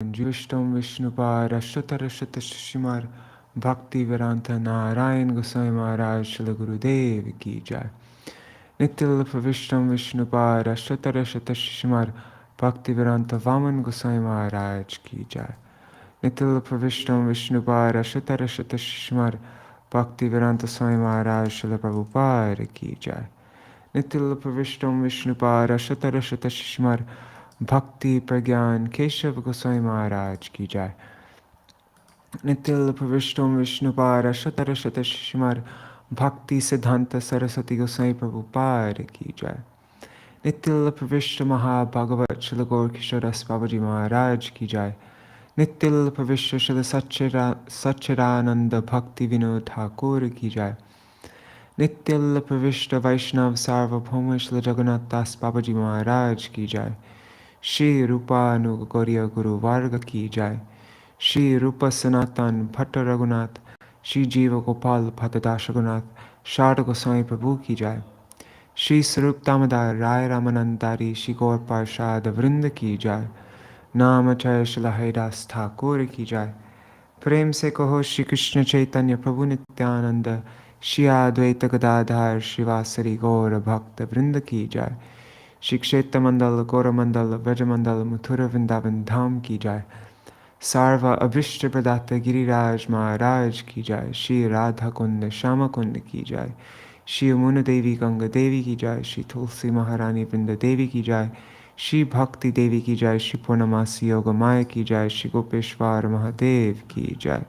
Vishtam Vishnupara Shatara Shatashimar Bhaktivedānta Nārāyaṇa Gosvāmī Mahārāja Śrīla Gurudev Ki Jai. Nityal Pravishtam Vishnupara Shatara Shatashimar Bhaktivedānta Vaman Gosvāmī Mahārāja Ki Jai. Nityal Pravishtam Vishnupara Shatara Shatashimar Bhaktivedānta Swami Mahārāja Śrīla Prabhupada Ki Jai. Nityal Pravishtam Vishnupara Shatara Shatashimar Bhakti Pragyan Keshav Goswami Maharaj Ki Jai. Nityal Pravishtam Vishnupara Shatara Shatashimar Bhakti Siddhanta Saraswati Goswami Prabhupada Ki Jai. Nityal Pravishta Maha Bhagavat Śrīla Gaur Kishoras Babaji Maharaj Ki Jai. Nityal Pravishta Śrīla Satchidananda Bhakti Vinod Thakur Ki Jai. Nityal Pravishta Vaishnav Sarvabhauma Śrīla Jagannātha Das Babaji Maharaj Ki Jai. Śrī Rupa Gauriya Guru Varga Ki Jai. Śrī Rupa Sanatan Bhatta Raghunath, Śrī Jiva Gopal Bhattadash Raghunath, Sharda Goswami Prabhu Ki Jai. Śrī Sarup Damodar Rai Ramanandari Śrī Gaur Parshad Vrinda Ki Jai. Namacharya Śrīla Haridas Thakur Ki Jai. Prem se kaho Śrī Kṛṣṇa Chaitanya Prabhu Nityananda, Śrī Advaita Gadadhar Śrīvasari Gaura Bhakta Vrinda Ki Jai. Śrī Kshetra Mandala Gaura Mandala Vraja Mandala Mathura Vrindavan Dham Ki Jai. Sarva Abhishta Pradata Giriraj Maharaj Ki Jai. Śrī Radha Kunda Shama Kunda Ki Jai. Śrī Yamuna Devi Ganga Devi Ki Jai. Śrī Tulsi Maharani Vrinda Devi Ki Jai. Śrī Bhakti Devi Ki Jai. Śrī Purnamasi Yoga Maya Ki Jai. Śrī Gopeshwar Mahadev Ki Jai.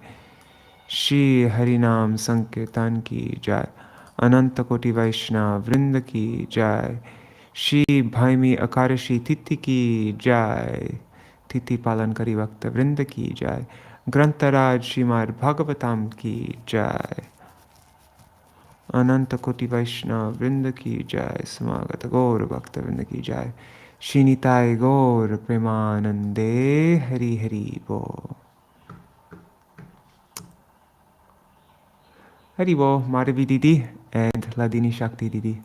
Śrī Harinam Sankirtan Ki Jai. Ananta Koti Vaishnava Vrinda Ki Jai. Śrī Bhaimi Akarashi Titi Ki Jai. Titi Palankari Bhakta Vrinda Ki Jai. Grantaraj Śrīmad Bhagavatam Ki Jai. Ananta Koti Vaishnava Vrinda Ki Jai. Samagata Gaura Bhakta Vrinda Ki Jai. Śrī Nitai Gaura Premanande Hari Hari Bo. Hari Bo, Madhavi Didi and Ladini Shakti Didi.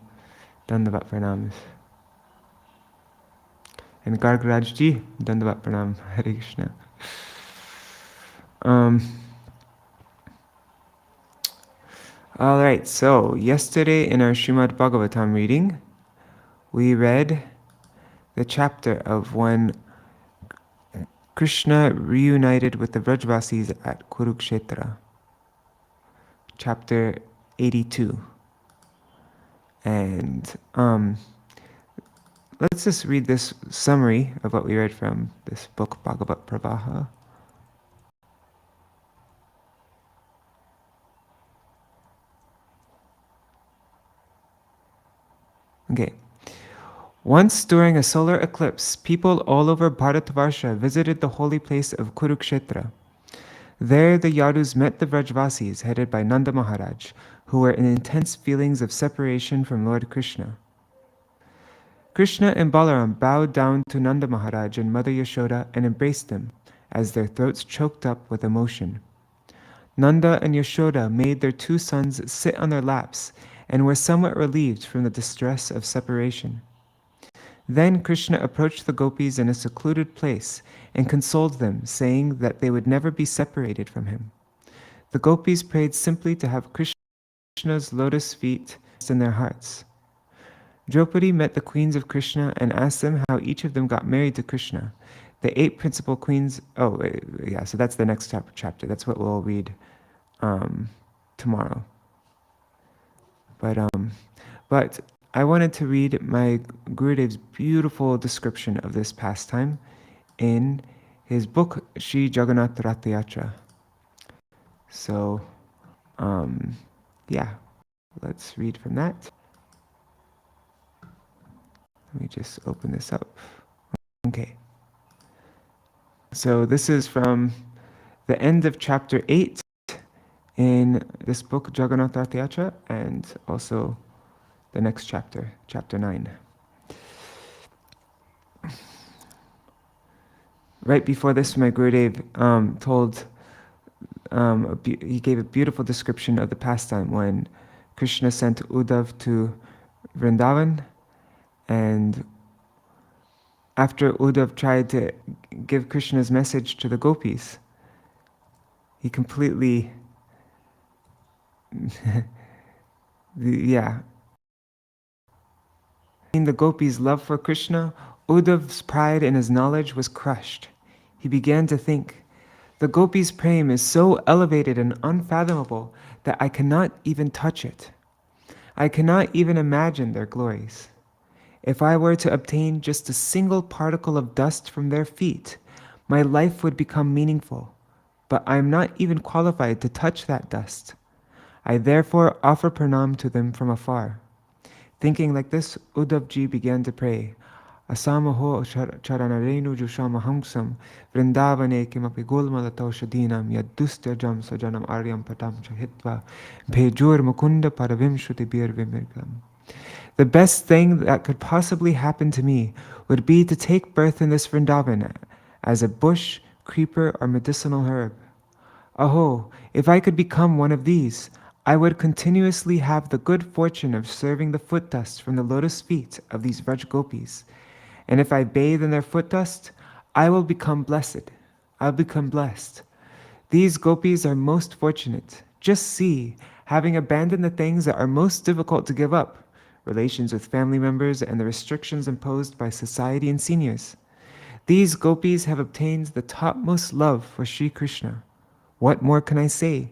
Dandavat Pranams. And Gargaraj Ji, Dandavat Pranam, Hare Krishna. All right, so yesterday in our Śrīmad Bhagavatam reading, we read the chapter of when Krishna reunited with the Vrajavāsīs at Kurukṣetra, chapter 82. And let's just read this summary of what we read from this book, Bhagavat Pravaha. Okay. Once during a solar eclipse, people all over Bharatavarsha visited the holy place of Kurukṣetra. There the Yadus met the Vrajavāsīs headed by Nanda Mahārāja, who were in intense feelings of separation from Lord Krishna. Krishna and Balaram bowed down to Nanda Mahārāja and Mother Yashoda and embraced them, as their throats choked up with emotion. Nanda and Yashoda made their two sons sit on their laps and were somewhat relieved from the distress of separation. Then Krishna approached the gopis in a secluded place and consoled them, saying that they would never be separated from him. The gopis prayed simply to have Krishna's lotus feet in their hearts. Draupadi met the queens of Krishna and asked them how each of them got married to Krishna. The 8 principal queens, so that's the next chapter. That's what we'll read tomorrow. But I wanted to read my Gurudev's beautiful description of this pastime in his book, Śrī Jagannātha Ratha-yatra. So, let's read from that. Let me just open this up. Okay. So this is from the end of chapter 8 in this book, Jagannātha Ratha-yatra, and also the next chapter, chapter 9. Right before this, my Gurudev he gave a beautiful description of the pastime when Krishna sent Uddhav to Vrindavan, and after Uddhav tried to give Krishna's message to the gopis, he completely, yeah. In the gopis' love for Krishna, Uddhav's pride in his knowledge was crushed. He began to think, the gopis' prem is so elevated and unfathomable that I cannot even touch it. I cannot even imagine their glories. If I were to obtain just a single particle of dust from their feet, my life would become meaningful, but I am not even qualified to touch that dust. I therefore offer pranam to them from afar. Thinking like this, Uddhavji began to pray, Asamaho charanarenu jushamahamsam vrindavane kimapi gulmalataushadinam yadustyajam sajanam aryam patam chahitva bhejur mukunda paravimshuti bir vimirgam. The best thing that could possibly happen to me would be to take birth in this Vrindavan as a bush, creeper, or medicinal herb. Aho, if I could become one of these, I would continuously have the good fortune of serving the foot dust from the lotus feet of these Vraj gopis. And if I bathe in their foot dust, I will become blessed. I'll become blessed. These gopis are most fortunate. Just see, having abandoned the things that are most difficult to give up, relations with family members and the restrictions imposed by society and seniors, these gopis have obtained the topmost love for Śrī Kṛṣṇa. What more can I say?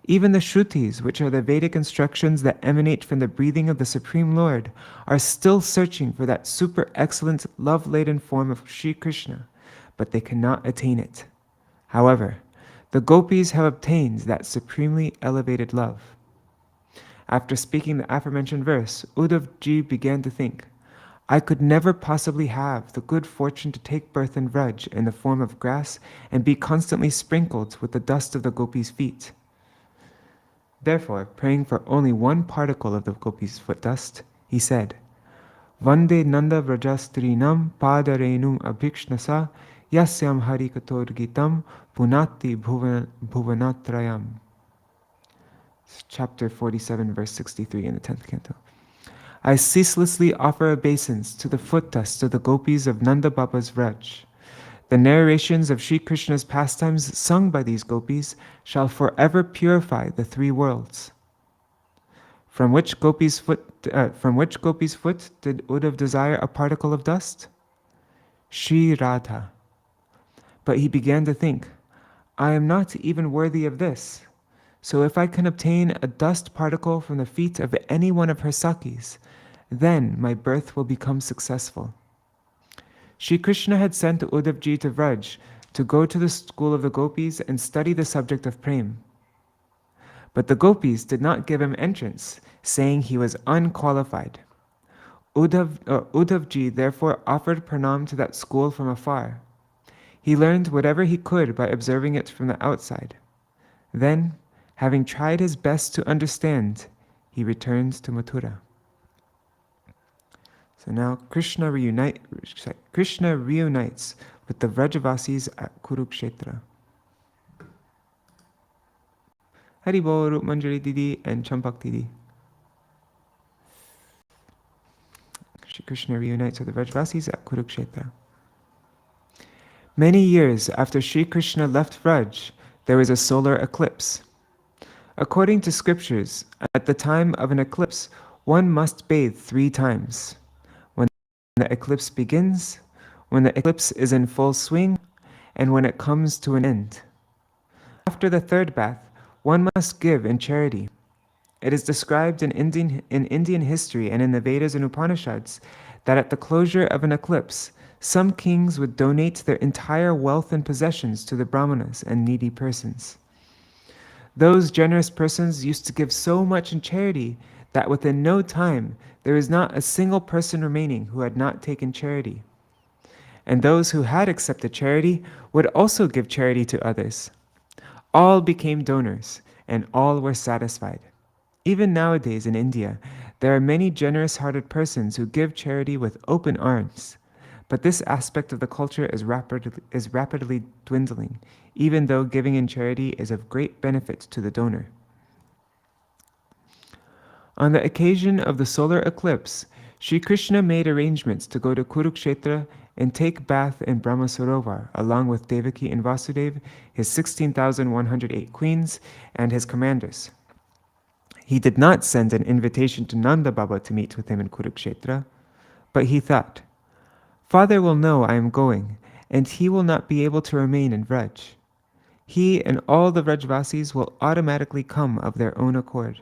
Even the Shrutis, which are the Vedic instructions that emanate from the breathing of the Supreme Lord, are still searching for that super excellent love-laden form of Śrī Kṛṣṇa, but they cannot attain it. However, the gopis have obtained that supremely elevated love. After speaking the aforementioned verse, Uddhavji began to think, I could never possibly have the good fortune to take birth in Vraj in the form of grass and be constantly sprinkled with the dust of the gopis' feet. Therefore, praying for only one particle of the gopis' foot dust, he said, Vande Nanda Vrajastrinam Padarenum Abhikshnasa Yasyam Harikatorgitam Punati Bhuvanatrayam. Chapter 47, verse 63 in the 10th canto. I ceaselessly offer obeisance to the foot dust of the gopis of Nanda Baba's Vraj. The narrations of Śrī Kṛṣṇa's pastimes sung by these gopis shall forever purify the three worlds. From which gopis' foot did Uddhav desire a particle of dust? Śrī Radha. But he began to think, I am not even worthy of this. So if I can obtain a dust particle from the feet of any one of her Sakis, then my birth will become successful. Śrī Kṛṣṇa had sent Uddhavji to Vraj to go to the school of the gopis and study the subject of prem. But the gopis did not give him entrance, saying he was unqualified. Uddhavji therefore offered pranam to that school from afar. He learned whatever he could by observing it from the outside. Then, having tried his best to understand, he returned to Mathura. So now Krishna reunites with the Vrajavāsīs at Kurukṣetra. Haribol, Rup Manjari Didi, and Champak Didi. Shri Krishna reunites with the Vrajavāsīs at Kurukṣetra. Many years after Śrī Kṛṣṇa left Vraj, there was a solar eclipse. According to scriptures, at the time of an eclipse, one must bathe 3 times. When the eclipse begins, when the eclipse is in full swing, and when it comes to an end. After the 3rd bath, one must give in charity. It is described in Indian history and in the Vedas and Upanishads that at the closure of an eclipse, some kings would donate their entire wealth and possessions to the brahmanas and needy persons. Those generous persons used to give so much in charity that within no time there is not a single person remaining who had not taken charity. And those who had accepted charity would also give charity to others. All became donors, and all were satisfied. Even nowadays in India, there are many generous-hearted persons who give charity with open arms. But this aspect of the culture is rapidly dwindling, even though giving in charity is of great benefit to the donor. On the occasion of the solar eclipse, Śrī Kṛṣṇa made arrangements to go to Kurukṣetra and take bath in Brahma Sarovar, along with Devaki and Vasudeva, his 16,108 queens, and his commanders. He did not send an invitation to Nanda Baba to meet with him in Kurukṣetra, but he thought, Father will know I am going, and he will not be able to remain in Vraj. He and all the Vrajavāsīs will automatically come of their own accord.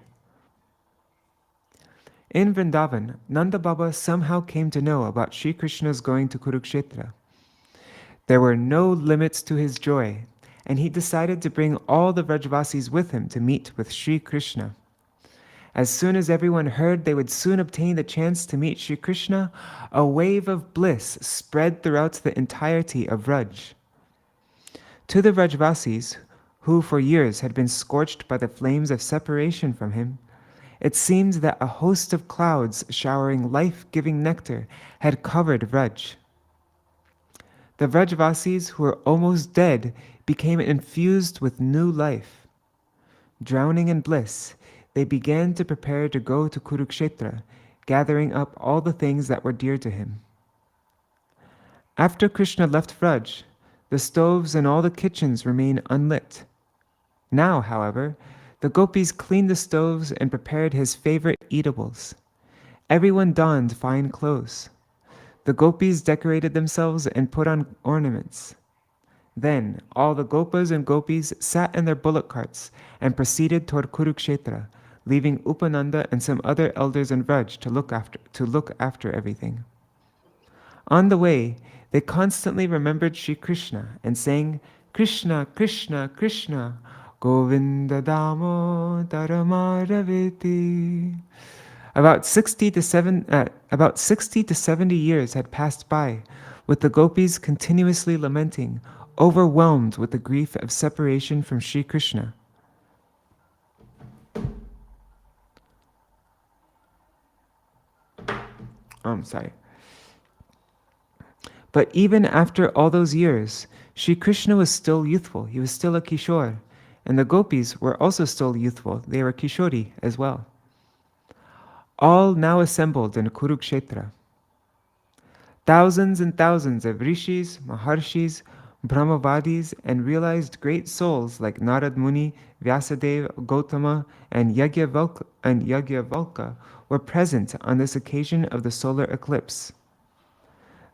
In Vrindavan, Nanda Baba somehow came to know about Śrī Kṛṣṇa's going to Kurukṣetra. There were no limits to his joy, and he decided to bring all the Vrajavāsīs with him to meet with Śrī Kṛṣṇa. As soon as everyone heard they would soon obtain the chance to meet Śrī Kṛṣṇa, a wave of bliss spread throughout the entirety of Vraj. To the Vrajavāsīs, who for years had been scorched by the flames of separation from him, it seemed that a host of clouds showering life-giving nectar had covered Vraj. The Vrajavāsīs who were almost dead became infused with new life. Drowning in bliss, they began to prepare to go to Kurukṣetra, gathering up all the things that were dear to him. After Krishna left Vraj, the stoves and all the kitchens remained unlit. Now, however, the gopis cleaned the stoves and prepared his favorite eatables. Everyone donned fine clothes. The gopis decorated themselves and put on ornaments. Then all the gopas and gopis sat in their bullock carts and proceeded toward Kurukṣetra, leaving Upananda and some other elders in Vraj to look after everything. On the way, they constantly remembered Śrī Kṛṣṇa and sang Krishna, Krishna, Krishna, Govinda Damodara Madhaviti. About 60 to 70 years had passed by, with the gopis continuously lamenting, overwhelmed with the grief of separation from Śrī Kṛṣṇa. But even after all those years, Śrī Kṛṣṇa was still youthful. He was still a Kishore. And the gopis were also still youthful. They were Kishori as well. All now assembled in Kurukṣetra. Thousands and thousands of rishis, maharshis, brahmavadis, and realized great souls like Narad Muni, Vyasadeva, Gautama, and Yajnavalkya were present on this occasion of the solar eclipse.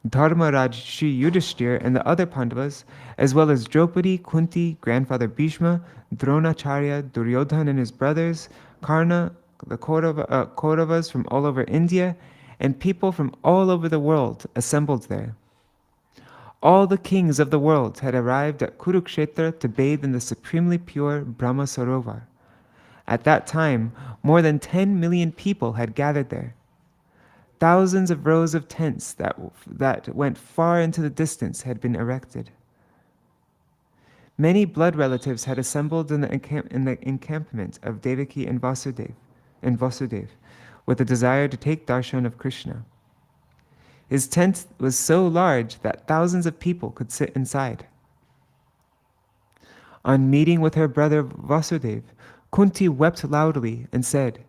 Dharmaraj Shri Yudhishthir and the other Pandavas, as well as Draupadi, Kunti, grandfather Bhishma, Dronacharya, Duryodhana and his brothers, Karna, the Kauravas from all over India, and people from all over the world assembled there. All the kings of the world had arrived at Kurukṣetra to bathe in the supremely pure Brahma Sarovar. At that time, more than 10 million people had gathered there. Thousands of rows of tents that went far into the distance had been erected. Many blood relatives had assembled in the encampment of Devaki and Vasudeva, with the desire to take darshan of Krishna. His tent was so large that thousands of people could sit inside. On meeting with her brother Vasudeva, Kunti wept loudly and said,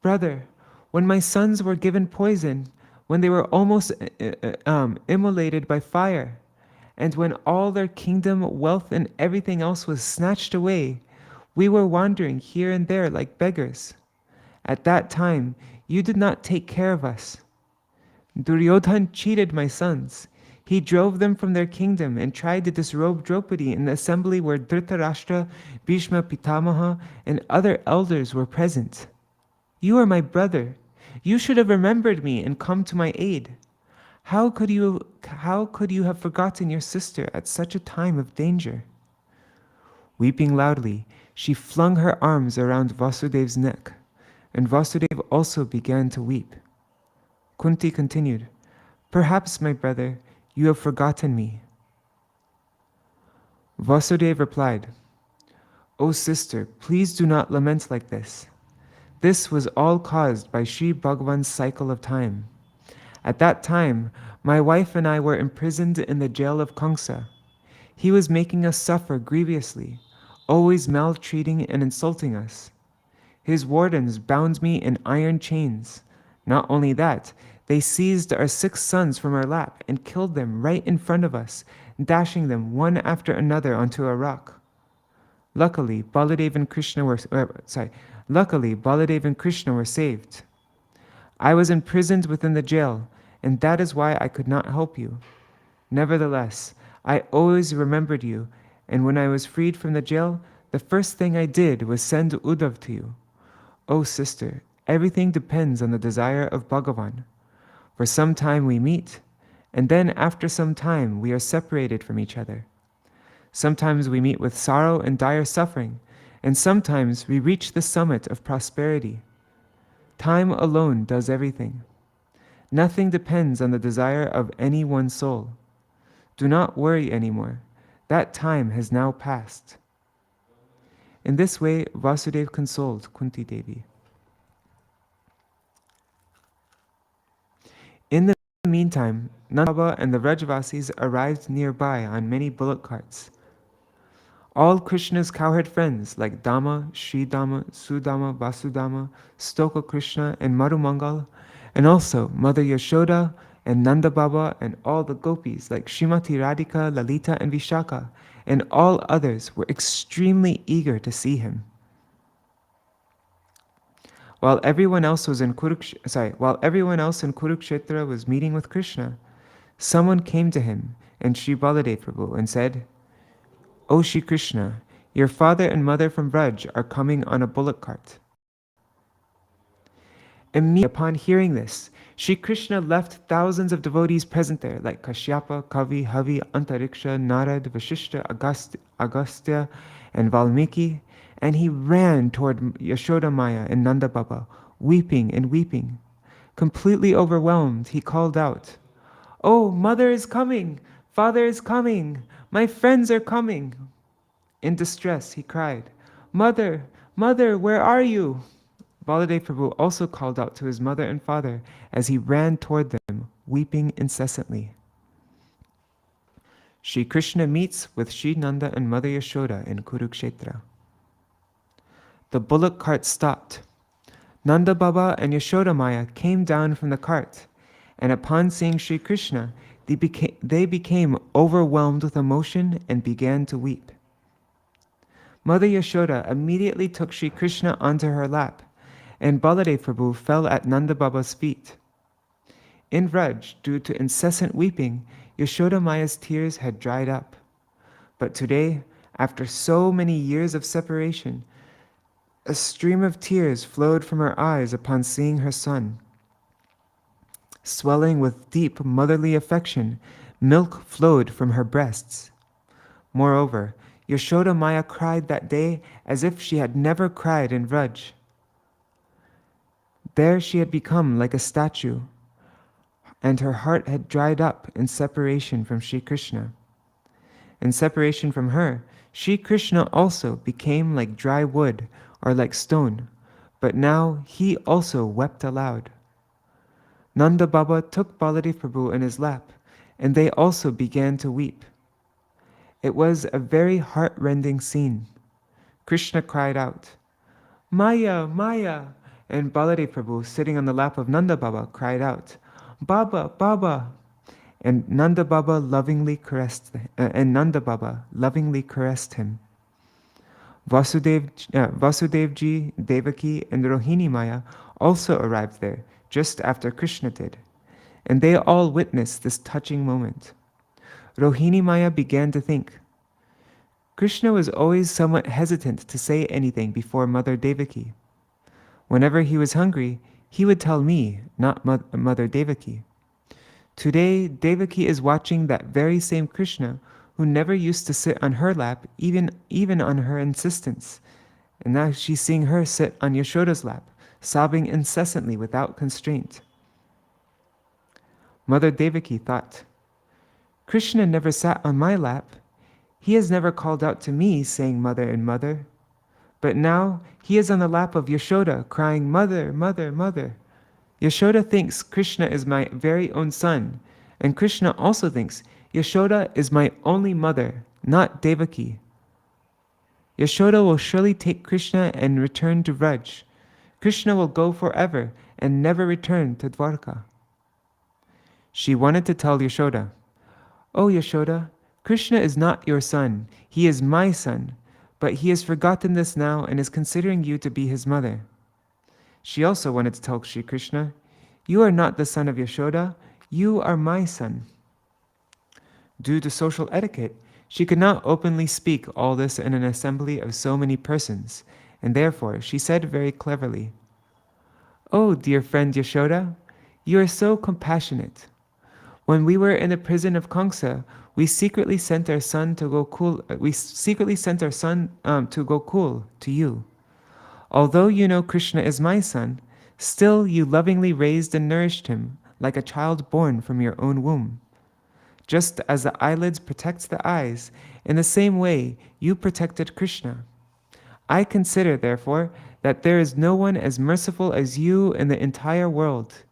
"Brother, when my sons were given poison, when they were almost immolated by fire, and when all their kingdom, wealth, and everything else was snatched away, we were wandering here and there like beggars. At that time, you did not take care of us. Duryodhan cheated my sons. He drove them from their kingdom and tried to disrobe Draupadi in the assembly where Dhritarashtra, Bhishma Pitamaha, and other elders were present. You are my brother. You should have remembered me and come to my aid. How could you have forgotten your sister at such a time of danger?" Weeping loudly, she flung her arms around Vasudev's neck, and Vasudeva also began to weep. Kunti continued, "Perhaps, my brother, you have forgotten me." Vasudeva replied, "O sister, please do not lament like this. This was all caused by Sri Bhagavan's cycle of time. At that time, my wife and I were imprisoned in the jail of Kamsa. He was making us suffer grievously, always maltreating and insulting us. His wardens bound me in iron chains. Not only that, They seized our 6 sons from our lap and killed them right in front of us, dashing them one after another onto a rock. Luckily, Baladev and Krishna were saved. I was imprisoned within the jail, and that is why I could not help you. Nevertheless, I always remembered you, and when I was freed from the jail, the first thing I did was send Uddhav to you. Oh sister, everything depends on the desire of Bhagavan. For some time we meet, and then after some time we are separated from each other. Sometimes we meet with sorrow and dire suffering, and sometimes we reach the summit of prosperity. Time alone does everything. Nothing depends on the desire of any one soul. Do not worry anymore. That time has now passed. In this way, Vasudeva consoled Kunti Devi. In the meantime, Nanda Baba and the Vrajavāsīs arrived nearby on many bullock carts. All Krishna's cowherd friends like Dama, Sri Dama, Sudama, Vasudama, Stoka Krishna, and Madhumangal, and also Mother Yashoda and Nanda Baba and all the gopis like Srimati Radhika, Lalita, and Vishaka, and all others were extremely eager to see him. While everyone else in Kurukṣetra was meeting with Krishna, someone came to him and Sri Baladev Prabhu and said, "O Śrī Kṛṣṇa, your father and mother from Vraj are coming on a bullock cart." Immediately upon hearing this, Śrī Kṛṣṇa left thousands of devotees present there, like Kashyapa, Kavi, Havi, Antariksha, Narad, Vashishta, Agastya, and Valmiki, and he ran toward Yashoda Maya and Nanda Baba, weeping and weeping. Completely overwhelmed, he called out, "Oh, mother is coming! Father is coming! My friends are coming!" In distress, he cried, "Mother, mother, where are you?" Baladev Prabhu also called out to his mother and father as he ran toward them, weeping incessantly. Śrī Kṛṣṇa meets with Śrī Nanda and Mother Yashoda in Kurukṣetra. The bullock cart stopped. Nanda Baba and Yashoda Maya came down from the cart, and upon seeing Śrī Kṛṣṇa, they became overwhelmed with emotion and began to weep. Mother Yashoda immediately took Śrī Kṛṣṇa onto her lap, and Baladev Prabhu fell at Nanda Baba's feet. In Vraj, due to incessant weeping, Yashoda Maya's tears had dried up. But today, after so many years of separation, a stream of tears flowed from her eyes upon seeing her son. Swelling with deep motherly affection, milk flowed from her breasts. Moreover, Yashoda Maya cried that day as if she had never cried in Vraj. There she had become like a statue, and her heart had dried up in separation from Śrī Kṛṣṇa. In separation from her, Śrī Kṛṣṇa also became like dry wood or like stone, but now he also wept aloud. Nanda Baba took Baladev Prabhu in his lap, and they also began to weep. It was a very heart-rending scene. Krishna cried out, "Maya, Maya!" And Baladev Prabhu, sitting on the lap of Nanda Baba, cried out, "Baba, Baba!" And Nanda Baba lovingly caressed him. Vasudevji, Devaki, and Rohini Maya also arrived there just after Krishna did, and they all witnessed this touching moment. Rohini Maya began to think, Krishna was always somewhat hesitant to say anything before Mother Devaki. Whenever he was hungry, he would tell me, not Mother Devaki. Today, Devaki is watching that very same Krishna who never used to sit on her lap, even on her insistence. And now she's seeing her sit on Yashoda's lap, sobbing incessantly without constraint. Mother Devaki thought, Krishna never sat on my lap. He has never called out to me, saying mother and mother. But now he is on the lap of Yashoda, crying, "Mother, mother, mother." Yashoda thinks Krishna is my very own son, and Krishna also thinks Yashoda is my only mother, not Devaki. Yashoda will surely take Krishna and return to Vraj. Krishna will go forever and never return to Dwarka. She wanted to tell Yashoda, "Oh Yashoda, Krishna is not your son, he is my son, but he has forgotten this now and is considering you to be his mother." She also wanted to tell Śrī Kṛṣṇa, "You are not the son of Yashoda, you are my son." Due to social etiquette, she could not openly speak all this in an assembly of so many persons, and therefore she said very cleverly, "Oh, dear friend Yashoda, you are so compassionate. When we were in the prison of Kamsa, we secretly sent our son to Gokul. To Gokul to you. Although you know Krishna is my son, still you lovingly raised and nourished him like a child born from your own womb. Just as the eyelids protect the eyes, in the same way you protected Krishna. I consider, therefore, that there is no one as merciful as you in the entire world.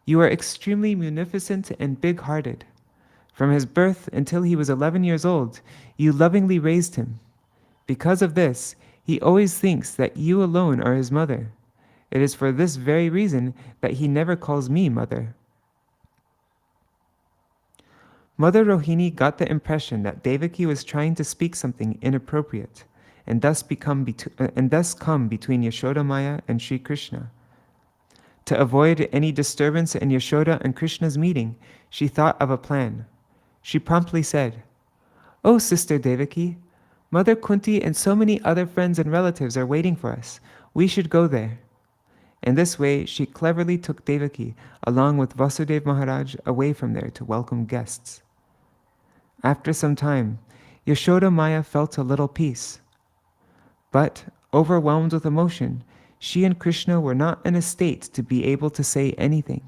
You are extremely munificent and big-hearted. From his birth until he was 11 years old, you lovingly raised him. Because of this, he always thinks that you alone are his mother. It is for this very reason that he never calls me mother." Mother Rohini got the impression that Devaki was trying to speak something inappropriate, and thus come between Yashoda Maya and Śrī Kṛṣṇa. To avoid any disturbance in Yashoda and Krishna's meeting, she thought of a plan. She promptly said, "Oh, Sister Devaki, Mother Kunti and so many other friends and relatives are waiting for us. We should go there." In this way, she cleverly took Devaki, along with Vasudeva Maharaj, away from there to welcome guests. After some time, Yashoda Maya felt a little peace. But, overwhelmed with emotion, she and Krishna were not in a state to be able to say anything.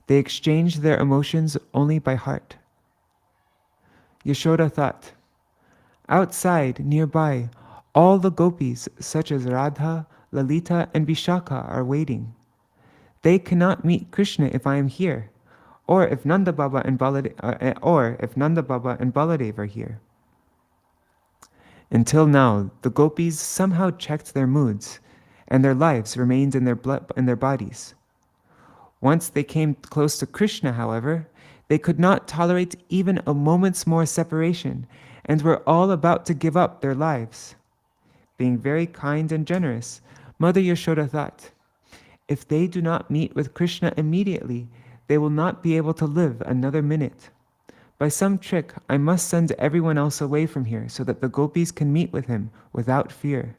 They exchanged their emotions only by heart. Yashoda thought, "Outside, nearby, all the gopis, such as Radha, Lalita, and Vishakha, are waiting. They cannot meet Krishna if I am here, or if Nanda Baba and Baladev are here." Until now, the gopis somehow checked their moods, and their lives remained in their bodies. Once they came close to Krishna, however, they could not tolerate even a moment's more separation, and were all about to give up their lives. Being very kind and generous, Mother Yashoda thought, "If they do not meet with Krishna immediately, they will not be able to live another minute. By some trick, I must send everyone else away from here so that the gopis can meet with him without fear.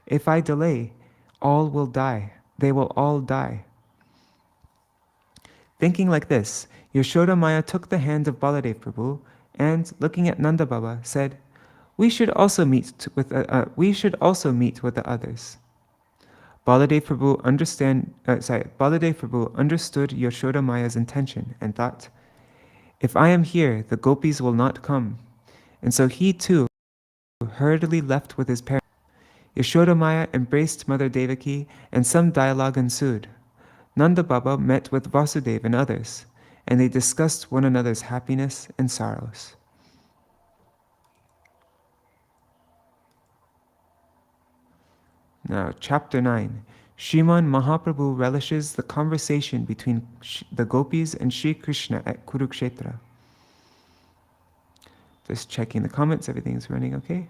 If I delay, all will die. They will all die." Thinking like this, Yashoda Maya took the hand of Baladev Prabhu and, looking at Nanda Baba, said, we should also meet with the others." Baladev Prabhu understood Yashoda Maya's intention and thought, "If I am here, the gopis will not come." And so he too hurriedly left with his parents. Yashoda Maya embraced Mother Devaki, and some dialogue ensued. Nanda Baba met with Vasudeva and others, and they discussed one another's happiness and sorrows. Now, Chapter 9. Śrīmad Mahaprabhu relishes the conversation between the gopis and Śrī Kṛṣṇa at Kurukṣetra. Just checking the comments, everything's running okay.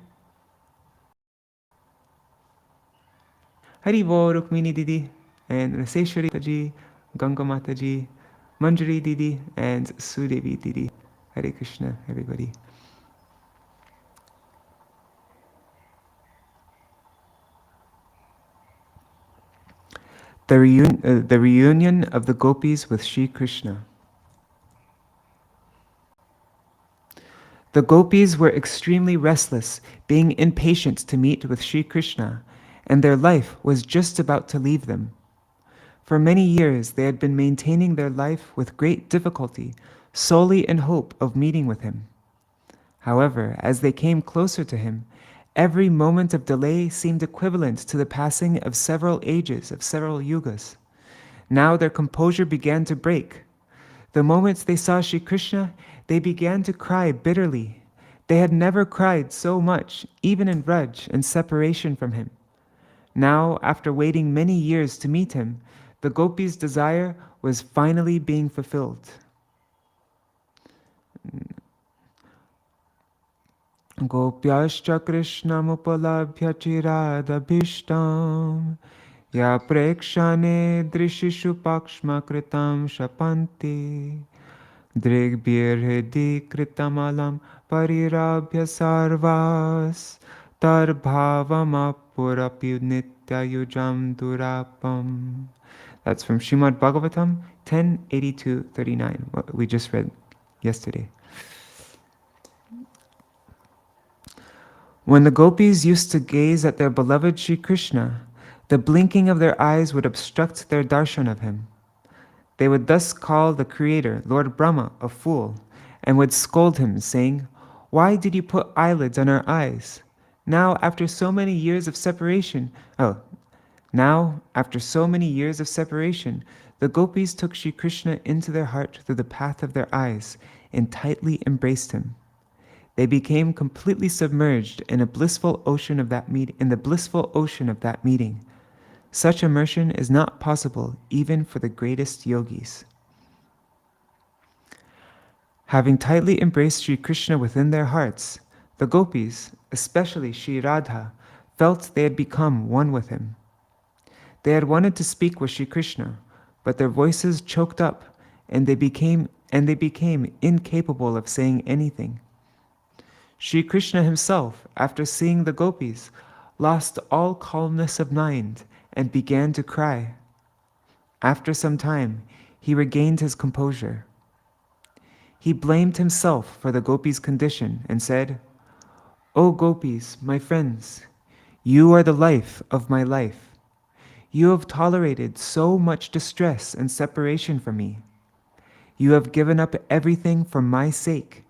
Hari Bo Rukmini Didi, and Raseshwari Taji, Ganga Mataji, Manjari Didi, and Sudevi Didi. Hare Krishna, everybody. The reunion of the gopis with Śrī Kṛṣṇa. The gopis were extremely restless, being impatient to meet with Śrī Kṛṣṇa, and their life was just about to leave them. For many years they had been maintaining their life with great difficulty, solely in hope of meeting with him. However, as they came closer to him, every moment of delay seemed equivalent to the passing of several ages, of several yugas. Now their composure began to break. The moment they saw Śrī Kṛṣṇa, they began to cry bitterly. They had never cried so much, even in Vraj and separation from him. Now, after waiting many years to meet him, the gopis' desire was finally being fulfilled. Gopyascha Krishnam upalabhya chiradabhishtam ya prekshane drishishu pakshma kritam shapanti Drigbirhidi kritamalam parirabhya sarvas tarbhavamapurapi nityayujam durapam. That's from Śrīmad Bhagavatam 10:82-39, what we just read yesterday. When the gopis used to gaze at their beloved Śrī Kṛṣṇa, the blinking of their eyes would obstruct their darshan of him. They would thus call the Creator, Lord Brahma, a fool, and would scold him, saying, "Why did you put eyelids on our eyes? Now, after so many years of separation, the gopis took Śrī Kṛṣṇa into their heart through the path of their eyes and tightly embraced him. They became completely submerged in the blissful ocean of that meeting. Such immersion is not possible even for the greatest yogis." Having tightly embraced Śrī Kṛṣṇa within their hearts, the gopis, especially Śrī Radha, felt they had become one with him. They had wanted to speak with Śrī Kṛṣṇa, but their voices choked up and they became incapable of saying anything. Śrī Kṛṣṇa himself, after seeing the gopis, lost all calmness of mind and began to cry. After some time, he regained his composure. He blamed himself for the gopis' condition and said, "O gopis, my friends, you are the life of my life. You have tolerated so much distress and separation from me. You have given up everything for my sake,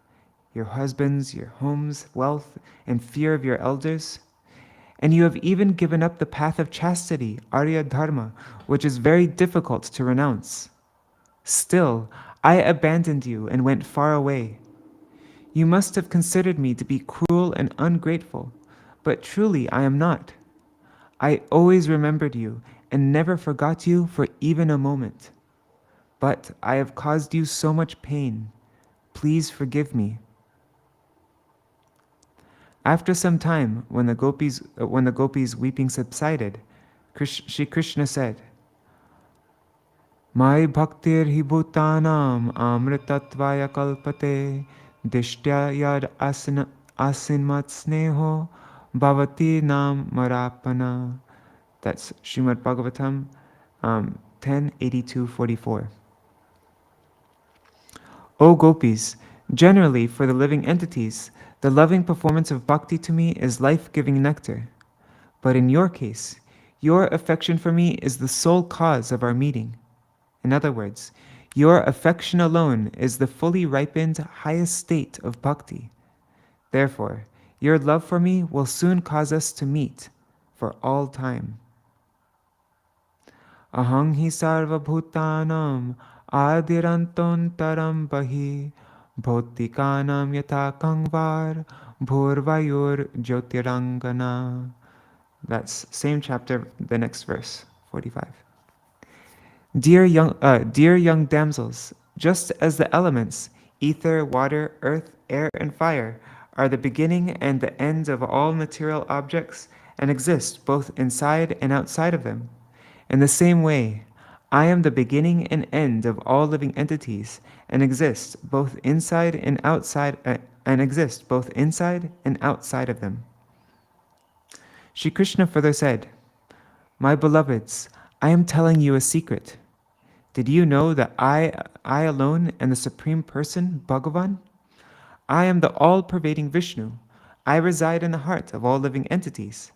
your husbands, your homes, wealth, and fear of your elders. And you have even given up the path of chastity, Arya Dharma, which is very difficult to renounce. Still, I abandoned you and went far away. You must have considered me to be cruel and ungrateful, but truly I am not. I always remembered you and never forgot you for even a moment. But I have caused you so much pain. Please forgive me." After some time, when the gopis' weeping subsided, Śrī Kṛṣṇa said, "Mai bhaktir hi bhutanam amritatvaya kalpate dishtya yad asinmat sneho bhavati nam marapana." That's Śrīmad Bhagavatam 10:82-44. O gopis, generally for the living entities, the loving performance of bhakti to me is life-giving nectar. But in your case, your affection for me is the sole cause of our meeting. In other words, your affection alone is the fully ripened highest state of bhakti. Therefore, your love for me will soon cause us to meet for all time. Ahang hi sarva bhutanam adirantontaram bahi bhautikanam yatha kangvar bhurvayur jyotirangana. That's same chapter, the next verse, 45. Dear young damsels, just as the elements, ether, water, earth, air, and fire, are the beginning and the end of all material objects and exist both inside and outside of them, in the same way, I am the beginning and end of all living entities and exist both inside and outside of them. Śrī Kṛṣṇa further said, "My beloveds, I am telling you a secret. Did you know that I alone am the Supreme Person, Bhagavan? I am the all-pervading Vishnu. I reside in the heart of all living entities.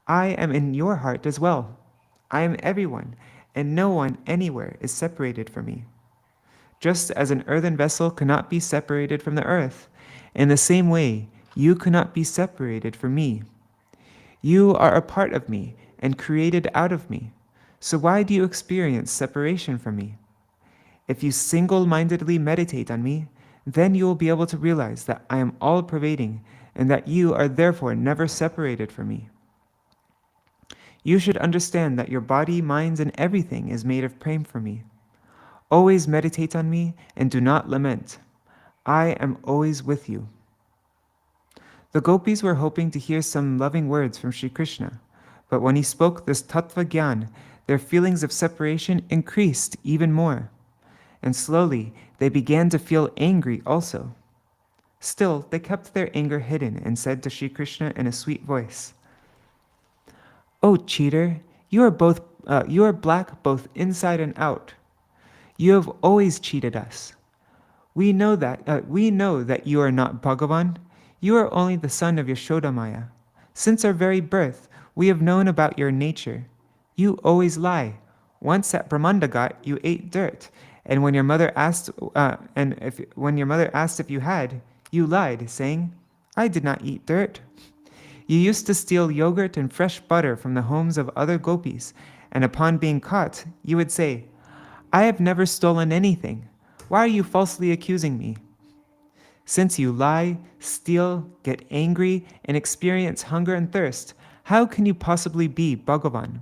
I am in your heart as well. I am everyone, and no one anywhere is separated from me. Just as an earthen vessel cannot be separated from the earth, in the same way, you cannot be separated from me. You are a part of me and created out of me. So why do you experience separation from me? If you single-mindedly meditate on me, then you will be able to realize that I am all-pervading and that you are therefore never separated from me. You should understand that your body, mind, and everything is made of prema for me. Always meditate on me and do not lament. I am always with you." The gopis were hoping to hear some loving words from Śrī Kṛṣṇa, but when he spoke this tattva gyan, their feelings of separation increased even more, and slowly they began to feel angry also. Still, they kept their anger hidden and said to Śrī Kṛṣṇa in a sweet voice, "O cheater, you are black both inside and out. You have always cheated us. We know that you are not Bhagavan. You are only the son of Yashodamaya. Since our very birth, we have known about your nature. You always lie. Once at Brahmandagat, you ate dirt, and when your mother asked, if you had, you lied, saying, 'I did not eat dirt.' You used to steal yogurt and fresh butter from the homes of other gopis, and upon being caught, you would say, 'I have never stolen anything. Why are you falsely accusing me?' Since you lie, steal, get angry, and experience hunger and thirst, how can you possibly be Bhagavan?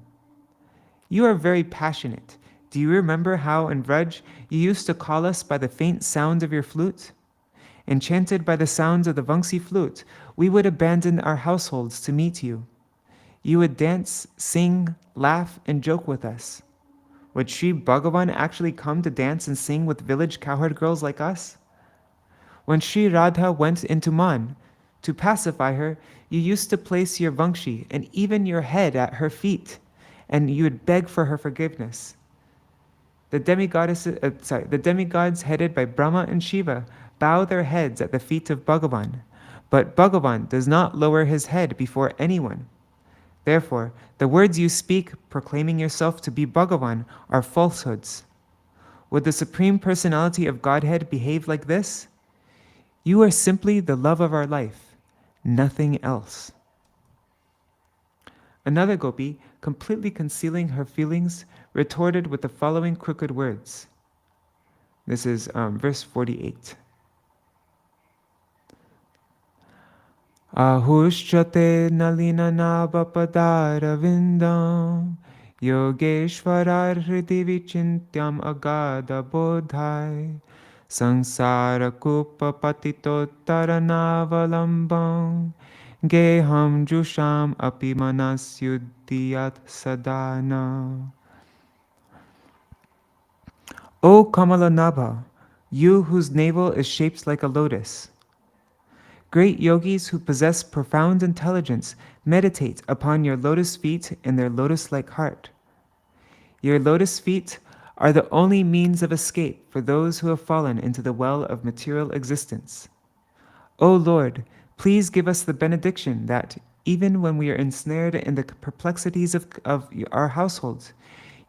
You are very passionate. Do you remember how in Vraj you used to call us by the faint sound of your flute? Enchanted by the sounds of the Vamsi flute, we would abandon our households to meet you. You would dance, sing, laugh, and joke with us. Would Sri Bhagavan actually come to dance and sing with village cowherd girls like us? When Sri Radha went into Man, to pacify her, you used to place your Vamshi and even your head at her feet, and you would beg for her forgiveness. The demigods headed by Brahma and Shiva bow their heads at the feet of Bhagavan, but Bhagavan does not lower his head before anyone. Therefore, the words you speak proclaiming yourself to be Bhagavan are falsehoods. Would the Supreme Personality of Godhead behave like this? You are simply the love of our life, nothing else." Another gopi, completely concealing her feelings, retorted with the following crooked words. This is verse 48. Ahushchate nalina navapadara vindam yogeshvara hridi vichintyam agada bodhai sansara kupa patitottara navalambam geham jusham api manasyuddhiyat sadana. O Kamalanabha, you whose navel is shaped like a lotus, great yogis who possess profound intelligence meditate upon your lotus feet and their lotus-like heart. Your lotus feet are the only means of escape for those who have fallen into the well of material existence. O Lord, please give us the benediction that, even when we are ensnared in the perplexities of our households,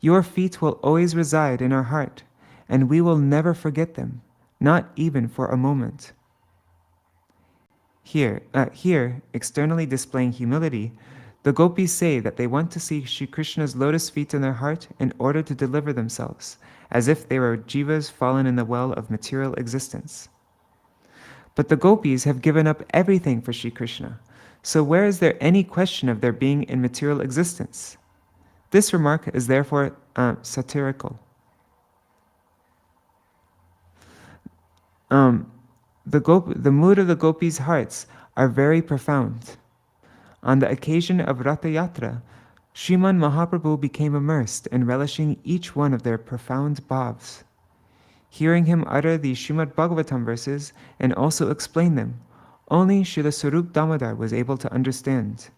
your feet will always reside in our heart, and we will never forget them, not even for a moment. Here, externally displaying humility, the gopis say that they want to see Śrī Kṛṣṇa's lotus feet in their heart in order to deliver themselves, as if they were jivas fallen in the well of material existence. But the gopis have given up everything for Śrī Kṛṣṇa, so where is there any question of their being in material existence? This remark is therefore satirical. The mood of the gopis' hearts are very profound. On the occasion of Ratha-yatra, Śrīmad Mahaprabhu became immersed in relishing each one of their profound bhavs. Hearing him utter these Śrīmad Bhagavatam verses and also explain them, only Srila Sarup Damodar was able to understand.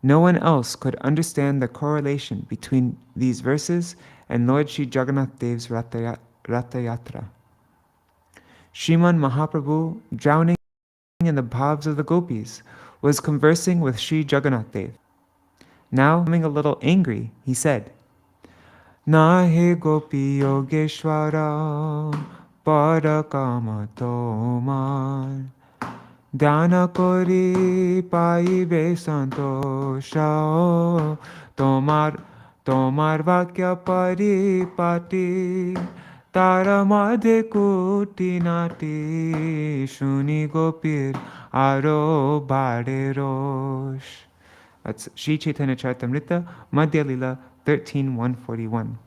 No one else could understand the correlation between these verses and Lord Sri Jagannath Dev's Ratha-yatra. Śrīmad Mahaprabhu, drowning in the bhavs of the gopis, was conversing with Sri Jagannath Dev. Now, becoming a little angry, he said, "Nahe gopi yogeshwara parakama tomar dhyana kori paibe santosha tomar vakya paripati Tara madhe kuti nati shuni gopir aro bade rosh." That's Sri Chaitanya Charitamrita, Madhya Lila 13:141.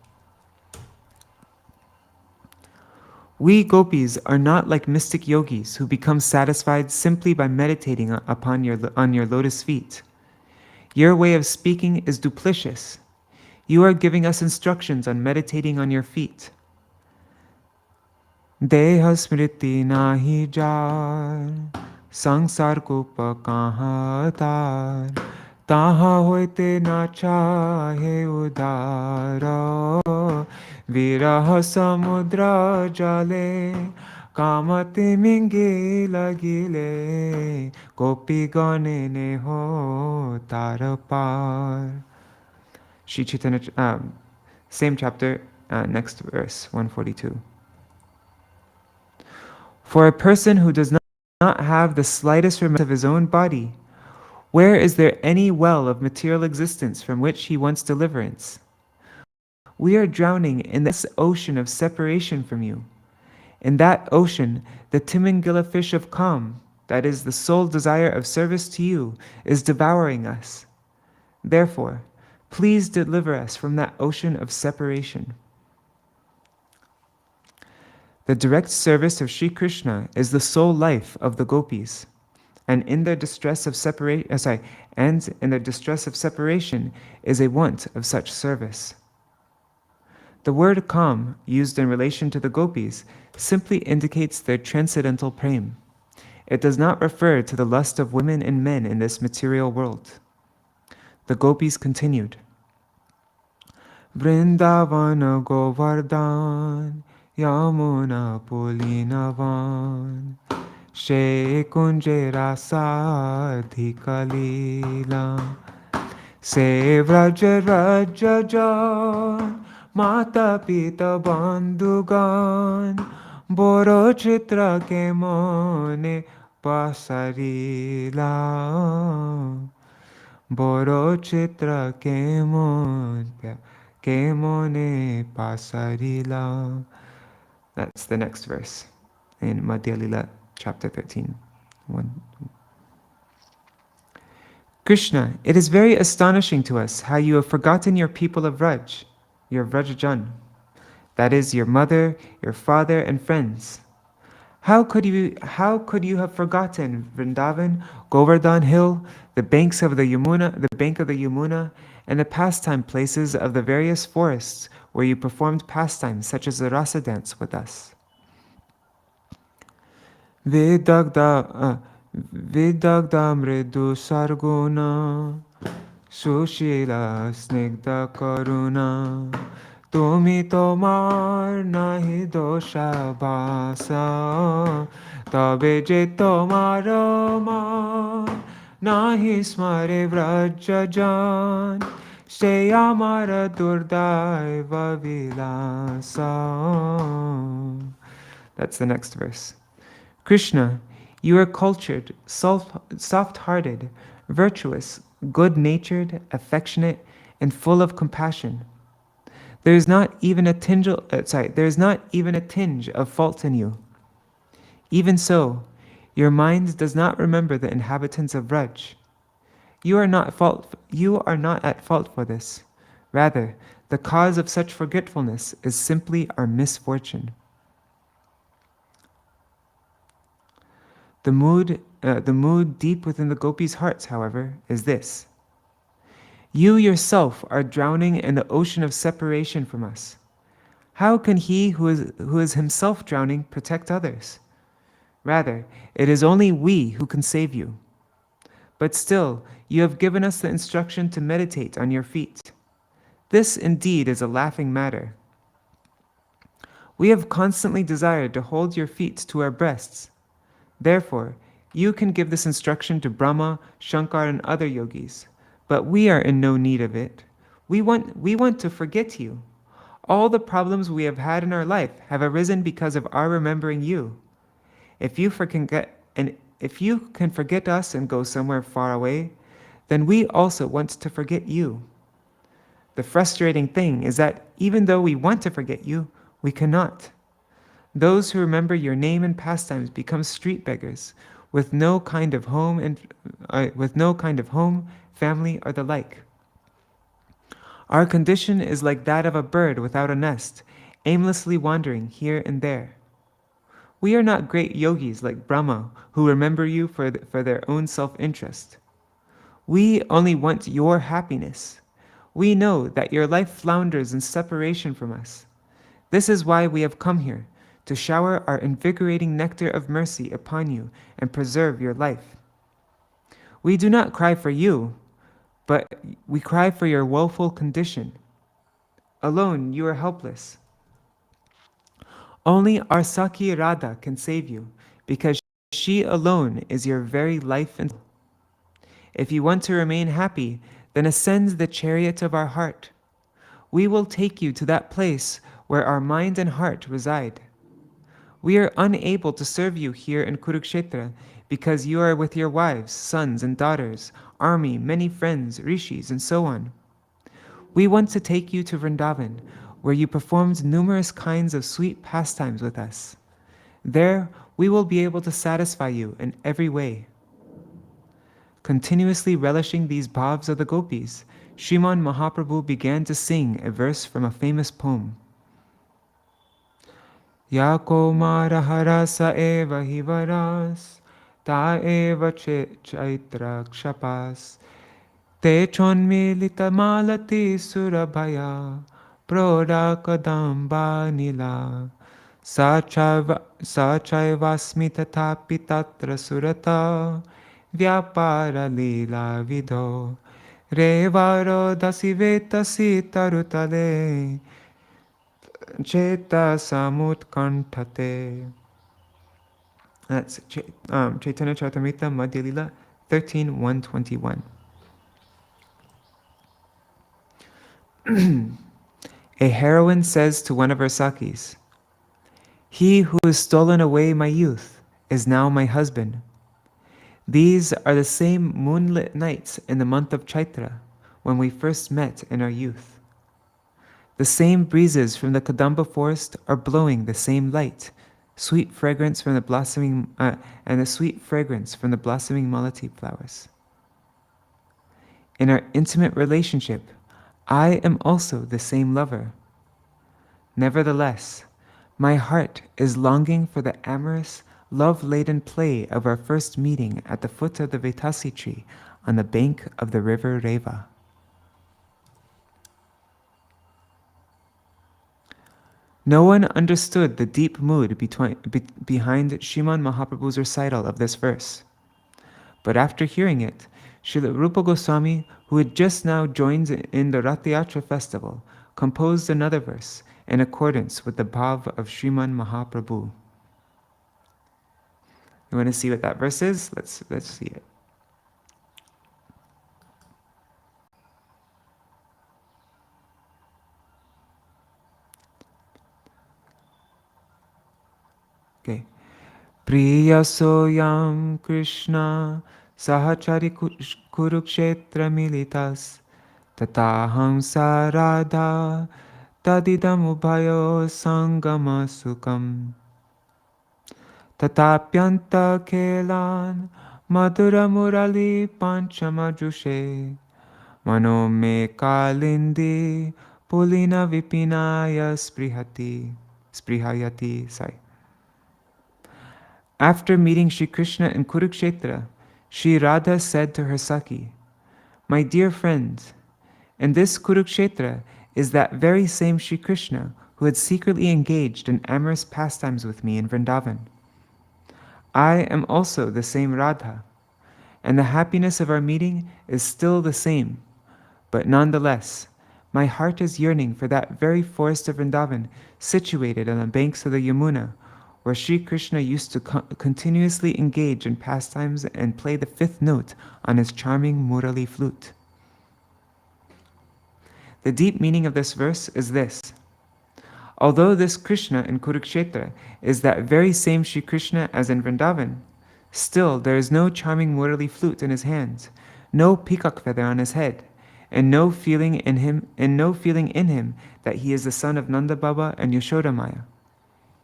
We gopis are not like mystic yogis who become satisfied simply by meditating on your lotus feet. Your way of speaking is duplicitous. You are giving us instructions on meditating on your feet. Deha smriti nahi jar, sangsar kupa kaha tar, taha hoite na chahe udara, viraha samudra jale, kamati mingi lagile, gopi gane ne ho tarapar. Shri Chaitanya, same chapter, next verse, 142. For a person who does not have the slightest remembrance of his own body, where is there any well of material existence from which he wants deliverance? We are drowning in this ocean of separation from you. In that ocean, the Timingila fish of Kam, that is the sole desire of service to you, is devouring us. Therefore, please deliver us from that ocean of separation. The direct service of Śrī Kṛṣṇa is the sole life of the gopis, and in their distress of separation, is a want of such service. The word kam, used in relation to the gopis, simply indicates their transcendental prema. It does not refer to the lust of women and men in this material world. The gopis continued, Vrindavana Govardhan Yamuna Pulinavan She Kunje Rasa Dhikalila Se Vrajavāsīs Mata Pita Bandhugan Boro Chitra Ke Mone Pasarila Boro Chitra Ke Mone Pasarila. That's the next verse in Madhya Lila, chapter 13. Krishna, it is very astonishing to us how you have forgotten your people of Vraj, your Vrajajan, that is, your mother, your father, and friends. How could you have forgotten Vrindavan, Govardhan Hill, the bank of the Yamuna, and the pastime places of the various forests where you performed pastimes such as the rasa dance with us? Vidagda mridu sarguna Sushila snigda karuna Tumi tomar nahi dosha basa Tabe je tomar amar Nahi smare vrajajan Se amara durdaiva vilasa. That's the next verse. Krishna, you are cultured, soft-hearted, virtuous, good-natured, affectionate, and full of compassion. There is not even a tinge of fault in you. Even so, your mind does not remember the inhabitants of Vraj. You are not at fault for this. Rather, the cause of such forgetfulness is simply our misfortune. The mood deep within the gopis' hearts, however, is this. You yourself are drowning in the ocean of separation from us. How can he who is himself drowning protect others? Rather, it is only we who can save you. But still, you have given us the instruction to meditate on your feet. This indeed is a laughing matter. We have constantly desired to hold your feet to our breasts. Therefore, you can give this instruction to Brahma, Shankar, and other yogis, but we are in no need of it. We want to forget you. All the problems we have had in our life have arisen because of our remembering you. If you can forget us and go somewhere far away, then we also want to forget you. The frustrating thing is that even though we want to forget you, we cannot. Those who remember your name and pastimes become street beggars, with no kind of home, family, or the like. Our condition is like that of a bird without a nest, aimlessly wandering here and there. We are not great yogis like Brahma who remember you for their own self-interest. We only want your happiness. We know that your life flounders in separation from us. This is why we have come here, to shower our invigorating nectar of mercy upon you and preserve your life. We do not cry for you, but we cry for your woeful condition. Alone you are helpless. Only our Saki Radha can save you, because she alone is your very life and soul. If you want to remain happy, then ascend the chariot of our heart. We will take you to that place where our mind and heart reside. We are unable to serve you here in Kurukṣetra because you are with your wives, sons, and daughters, army, many friends, rishis, and so on. We want to take you to Vrindavan, where you performed numerous kinds of sweet pastimes with us. There, we will be able to satisfy you in every way. Continuously relishing these bhavs of the gopis, Sriman Mahaprabhu began to sing a verse from a famous poem. Ya komara harasa eva hivaras, ta eva chaitra kshapas, te chonmilita malati surabhaya, proda kadamba nila, sachaivasmi tatapi tatra surata, vyapara lila vidho, revaro dasivetasi tarutale, Cheta Samut Kantate. That's Chaitanya Charitamrita Madhya Lila 13:121. A heroine says to one of her sakis, "He who has stolen away my youth is now my husband. These are the same moonlit nights in the month of Chaitra when we first met in our youth. The same breezes from the Kadamba forest are blowing the same light, sweet fragrance from the blossoming and the sweet fragrance from the blossoming malati flowers. In our intimate relationship, I am also the same lover. Nevertheless, my heart is longing for the amorous, love-laden play of our first meeting at the foot of the Vetasi tree on the bank of the river Reva." No one understood the deep mood behind Sriman Mahaprabhu's recital of this verse. But after hearing it, Srila Rupa Gosvāmī, who had just now joined in the Ratha-yatra festival, composed another verse in accordance with the bhav of Sriman Mahaprabhu. You want to see what that verse is? Let's see it. Okay. Priya soyam Krishna sahachari Kurukṣetra militas tataham sarada tadidam ubhayo sangama sukam tatapyanta kelan madhura murali panchamajushe mano me kalindi pulina vipinaya sprihayati. After meeting Śrī Kṛṣṇa in Kurukṣetra, Śrī Radha said to her Saki, "My dear friend, in this Kurukṣetra is that very same Śrī Kṛṣṇa who had secretly engaged in amorous pastimes with me in Vrindavan. I am also the same Radha, and the happiness of our meeting is still the same, but nonetheless, my heart is yearning for that very forest of Vrindavan situated on the banks of the Yamuna, where Śrī Kṛṣṇa used to continuously engage in pastimes and play the fifth note on his charming Murali flute." The deep meaning of this verse is this. Although this Krishna in Kurukṣetra is that very same Śrī Kṛṣṇa as in Vrindavan, still there is no charming Murali flute in his hands, no peacock feather on his head, and no feeling in him that he is the son of Nanda Baba and Yashoda Maya.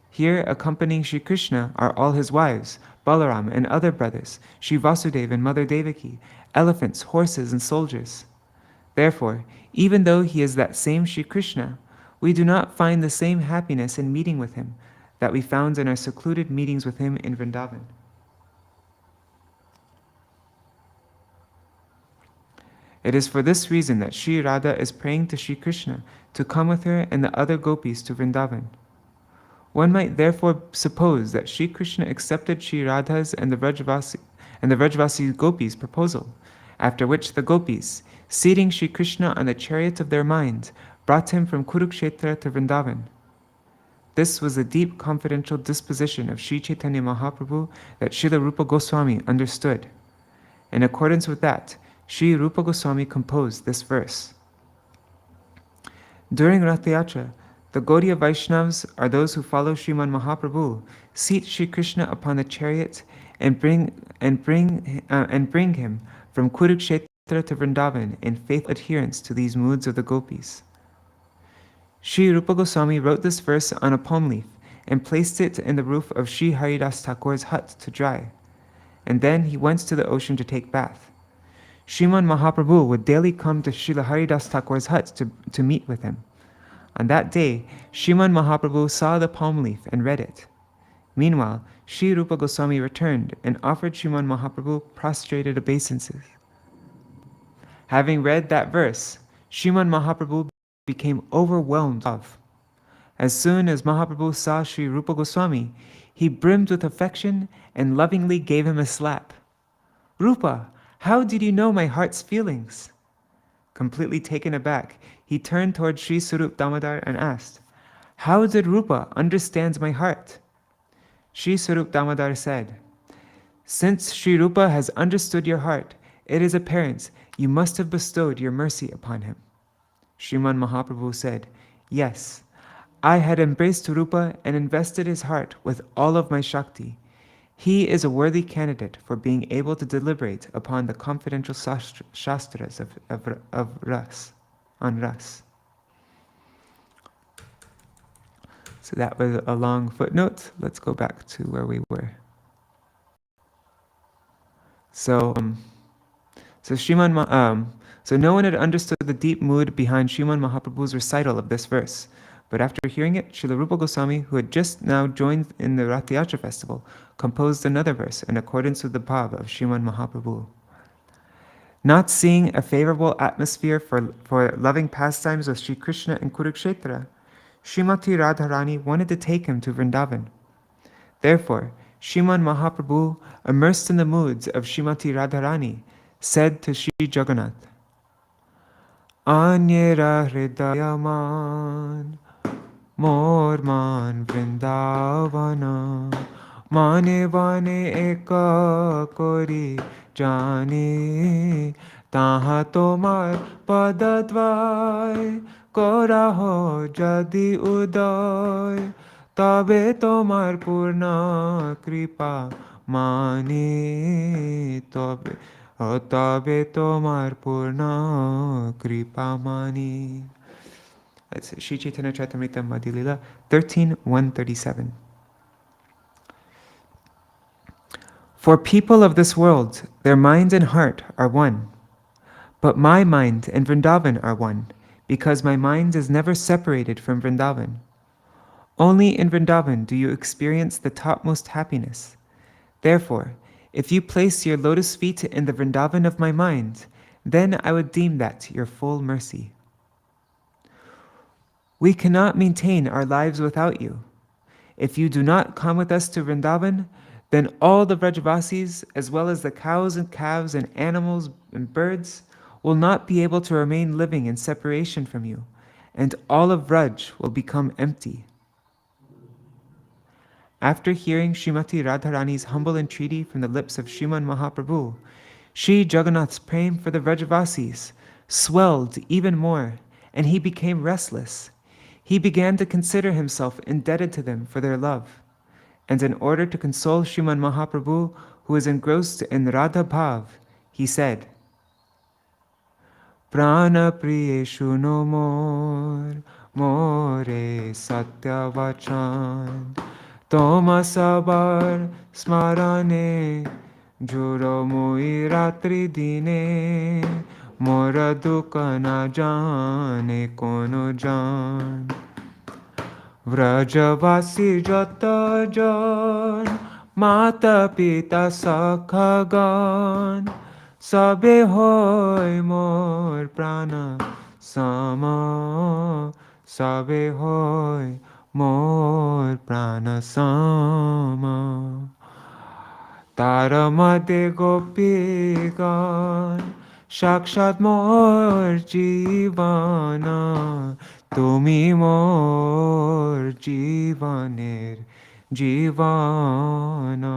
Here, accompanying Śrī Kṛṣṇa are all his wives, Balaram and other brothers, Śrī Vasudeva and Mother Devaki, elephants, horses, and soldiers. Therefore, even though he is that same Śrī Kṛṣṇa, we do not find the same happiness in meeting with him that we found in our secluded meetings with him in Vrindavan. It is for this reason that Sri Radha is praying to Śrī Kṛṣṇa to come with her and the other gopis to Vrindavan. One might therefore suppose that Śrī Kṛṣṇa accepted Sri Radha's and the Vrajavāsīs gopis' proposal, after which the gopis, seating Śrī Kṛṣṇa on the chariot of their minds, brought him from Kurukṣetra to Vrindavan. This was the deep confidential disposition of Sri Chaitanya Mahaprabhu that Srila Rupa Gosvāmī understood. In accordance with that, Sri Rupa Gosvāmī composed this verse. During Ratha-yatra, the Gaudiya Vaishnavas are those who follow Śrīmad Mahaprabhu, seat Śrī Kṛṣṇa upon the chariot and bring him from Kurukṣetra to Vrindavan in faithful adherence to these moods of the gopis. Sri Rupa Gosvāmī wrote this verse on a palm leaf and placed it in the roof of Sri Haridas Thakur's hut to dry, and then he went to the ocean to take bath. Śrīmad Mahaprabhu would daily come to Srila Haridas Thakur's hut to meet with him. On that day, Śrīmad Mahaprabhu saw the palm leaf and read it. Meanwhile, Sri Rupa Gosvāmī returned and offered Śrīmad Mahaprabhu prostrated obeisances. Having read that verse, Śrīmad Mahaprabhu became overwhelmed with love. As soon as Mahaprabhu saw Sri Rupa Gosvāmī, he brimmed with affection and lovingly gave him a slap. "Rupa, how did you know my heart's feelings?" Completely taken aback, he turned toward Sri Sarup Damodar and asked, "How did Rupa understand my heart?" Sri Sarup Damodar said, "Since Sri Rupa has understood your heart, it is apparent you must have bestowed your mercy upon him." Śrīmad Mahaprabhu said, "Yes, I had embraced Rupa and invested his heart with all of my Shakti. He is a worthy candidate for being able to deliberate upon the confidential shastras of Ras, on Ras." So that was a long footnote. Let's go back to where we were. So no one had understood the deep mood behind Śrīmad Mahaprabhu's recital of this verse. But after hearing it, Srila Rupa Gosvāmī, who had just now joined in the Ratha-yatra festival, composed another verse in accordance with the bhav of Śrīmad Mahaprabhu. Not seeing a favorable atmosphere for loving pastimes with Śrī Kṛṣṇa in Kurukṣetra, Srimati Radharani wanted to take him to Vrindavan. Therefore, Śrīmad Mahaprabhu, immersed in the moods of Srimati Radharani, said to Sri Jagannātha, "Anyera hridayaman, morman vrindavana, mane vane eka kori jane, taha tomar padadvai, koraho jadi uday, tabe tomar purna kripa mane, tabe tomar purna kripa mani." That's Sri Chaitanya Charitamrita Madhya Lila 13:137. For people of this world, their mind and heart are one. But my mind and Vrindavan are one, because my mind is never separated from Vrindavan. Only in Vrindavan do you experience the topmost happiness. Therefore, if you place your lotus feet in the Vrindavan of my mind, then I would deem that your full mercy. We cannot maintain our lives without you. If you do not come with us to Vrindavan, then all the Vrajavāsīs, as well as the cows and calves and animals and birds, will not be able to remain living in separation from you, and all of Vraj will become empty. After hearing Srimati Radharani's humble entreaty from the lips of Śrīmad Mahaprabhu, Sri Jagannāth's praying for the Vrajavāsīs swelled even more, and he became restless. He began to consider himself indebted to them for their love. And in order to console Śrīmad Mahaprabhu, who was engrossed in Radha Bhav, he said, "Prana priyeshu no more, more satya vachan, toma sabar smarane, juro mui ratri dine, mora dukha na jane kono jan. Vrajavāsī jata jan, mata pita sakhagan, sabe hoy mor prana sama, sabe hoy mor prana sama. Taramade gopigan, Shakshad mor jivana, Tumi mor jivaner jivana.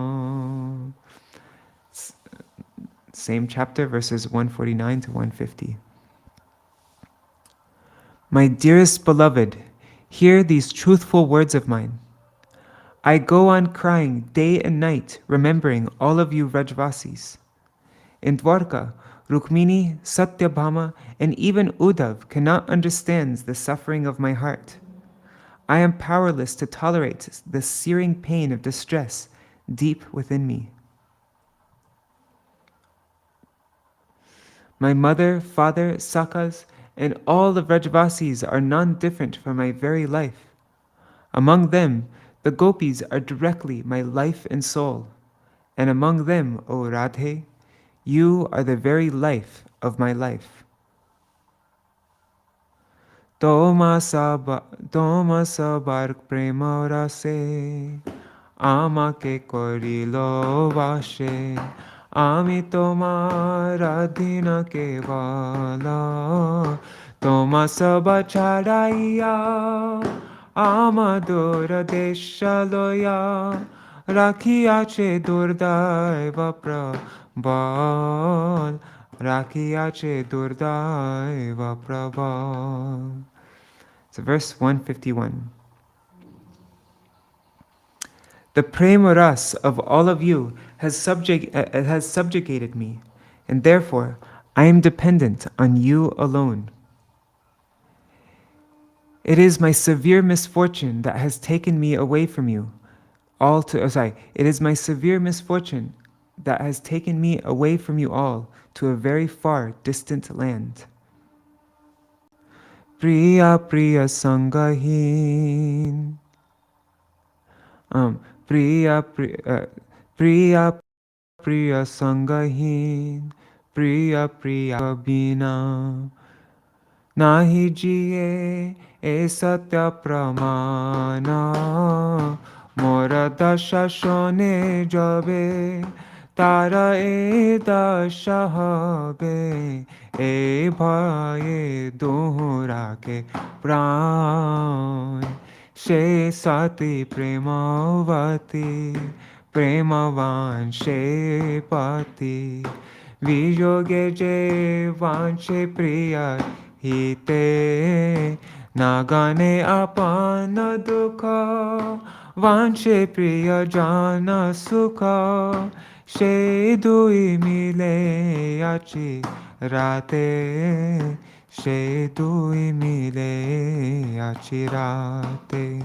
Same chapter, verses 149 to 150. My dearest beloved, hear these truthful words of mine. I go on crying day and night, remembering all of you Vrajavāsīs. In Dwarka, Rukmini, Satyabhama, and even Uddhav cannot understand the suffering of my heart. I am powerless to tolerate the searing pain of distress deep within me. My mother, father, sakhas, and all the Vrajavāsīs are none different from my very life. Among them, the gopis are directly my life and soul, and among them, O Radhe, you are the very life of my life. Toma sabar prema rase, amake korilo vashe, ami tomar adhina kevala, toma sabha chadaiya, amadura deshaloya, rakhiyache durdaiva prabal, rakhiyache durdaiva prabal. So verse 151. The prema ras of all of you has subjugated me, and therefore I am dependent on you alone. It is my severe misfortune that has taken me away from you. It is my severe misfortune that has taken me away from you all to a very far distant land. Priya Priya Sangahin. Priya Priya Sangahin. Priya Priya Bina. Nahi jiye e satya pramana. Mora dasha shone jabe. Tara e dasha habe. E bhaye dohra ke pran. She sati premavati. Premavan she pati. Viyoge je vanche priya hite. Nagane apana dukha. Vanche priya jana sukha. She dui mile achi rate. She dui mile achi rate.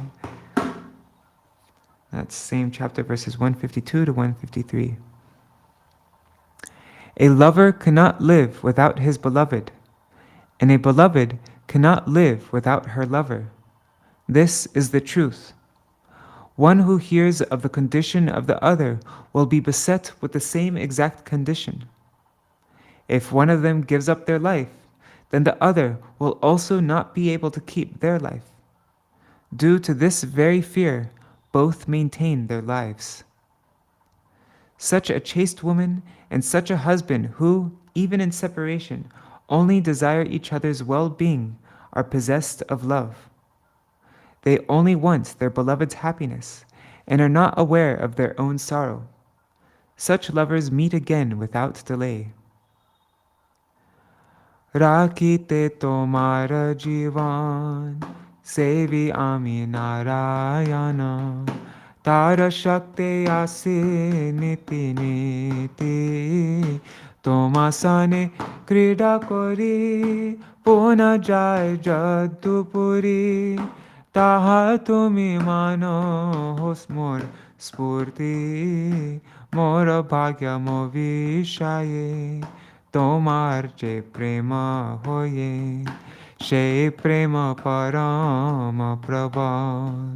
That's same chapter, verses 152 to 153. A lover cannot live without his beloved, and a beloved cannot live without her lover. This is the truth. One who hears of the condition of the other will be beset with the same exact condition. If one of them gives up their life, then the other will also not be able to keep their life. Due to this very fear, both maintain their lives. Such a chaste woman and such a husband who, even in separation, only desire each other's well-being are possessed of love. They only want their beloved's happiness and are not aware of their own sorrow. Such lovers meet again without delay. Rakite tomara jivan, sevi ami Nārāyaṇa, tara shakti ase niti niti, tomasane krida kori, pona jai jadupuri, taha tumi mano hos mor spurti, mora bhagya mo vishaye, tomar je prema hoye. She prema parama prabha.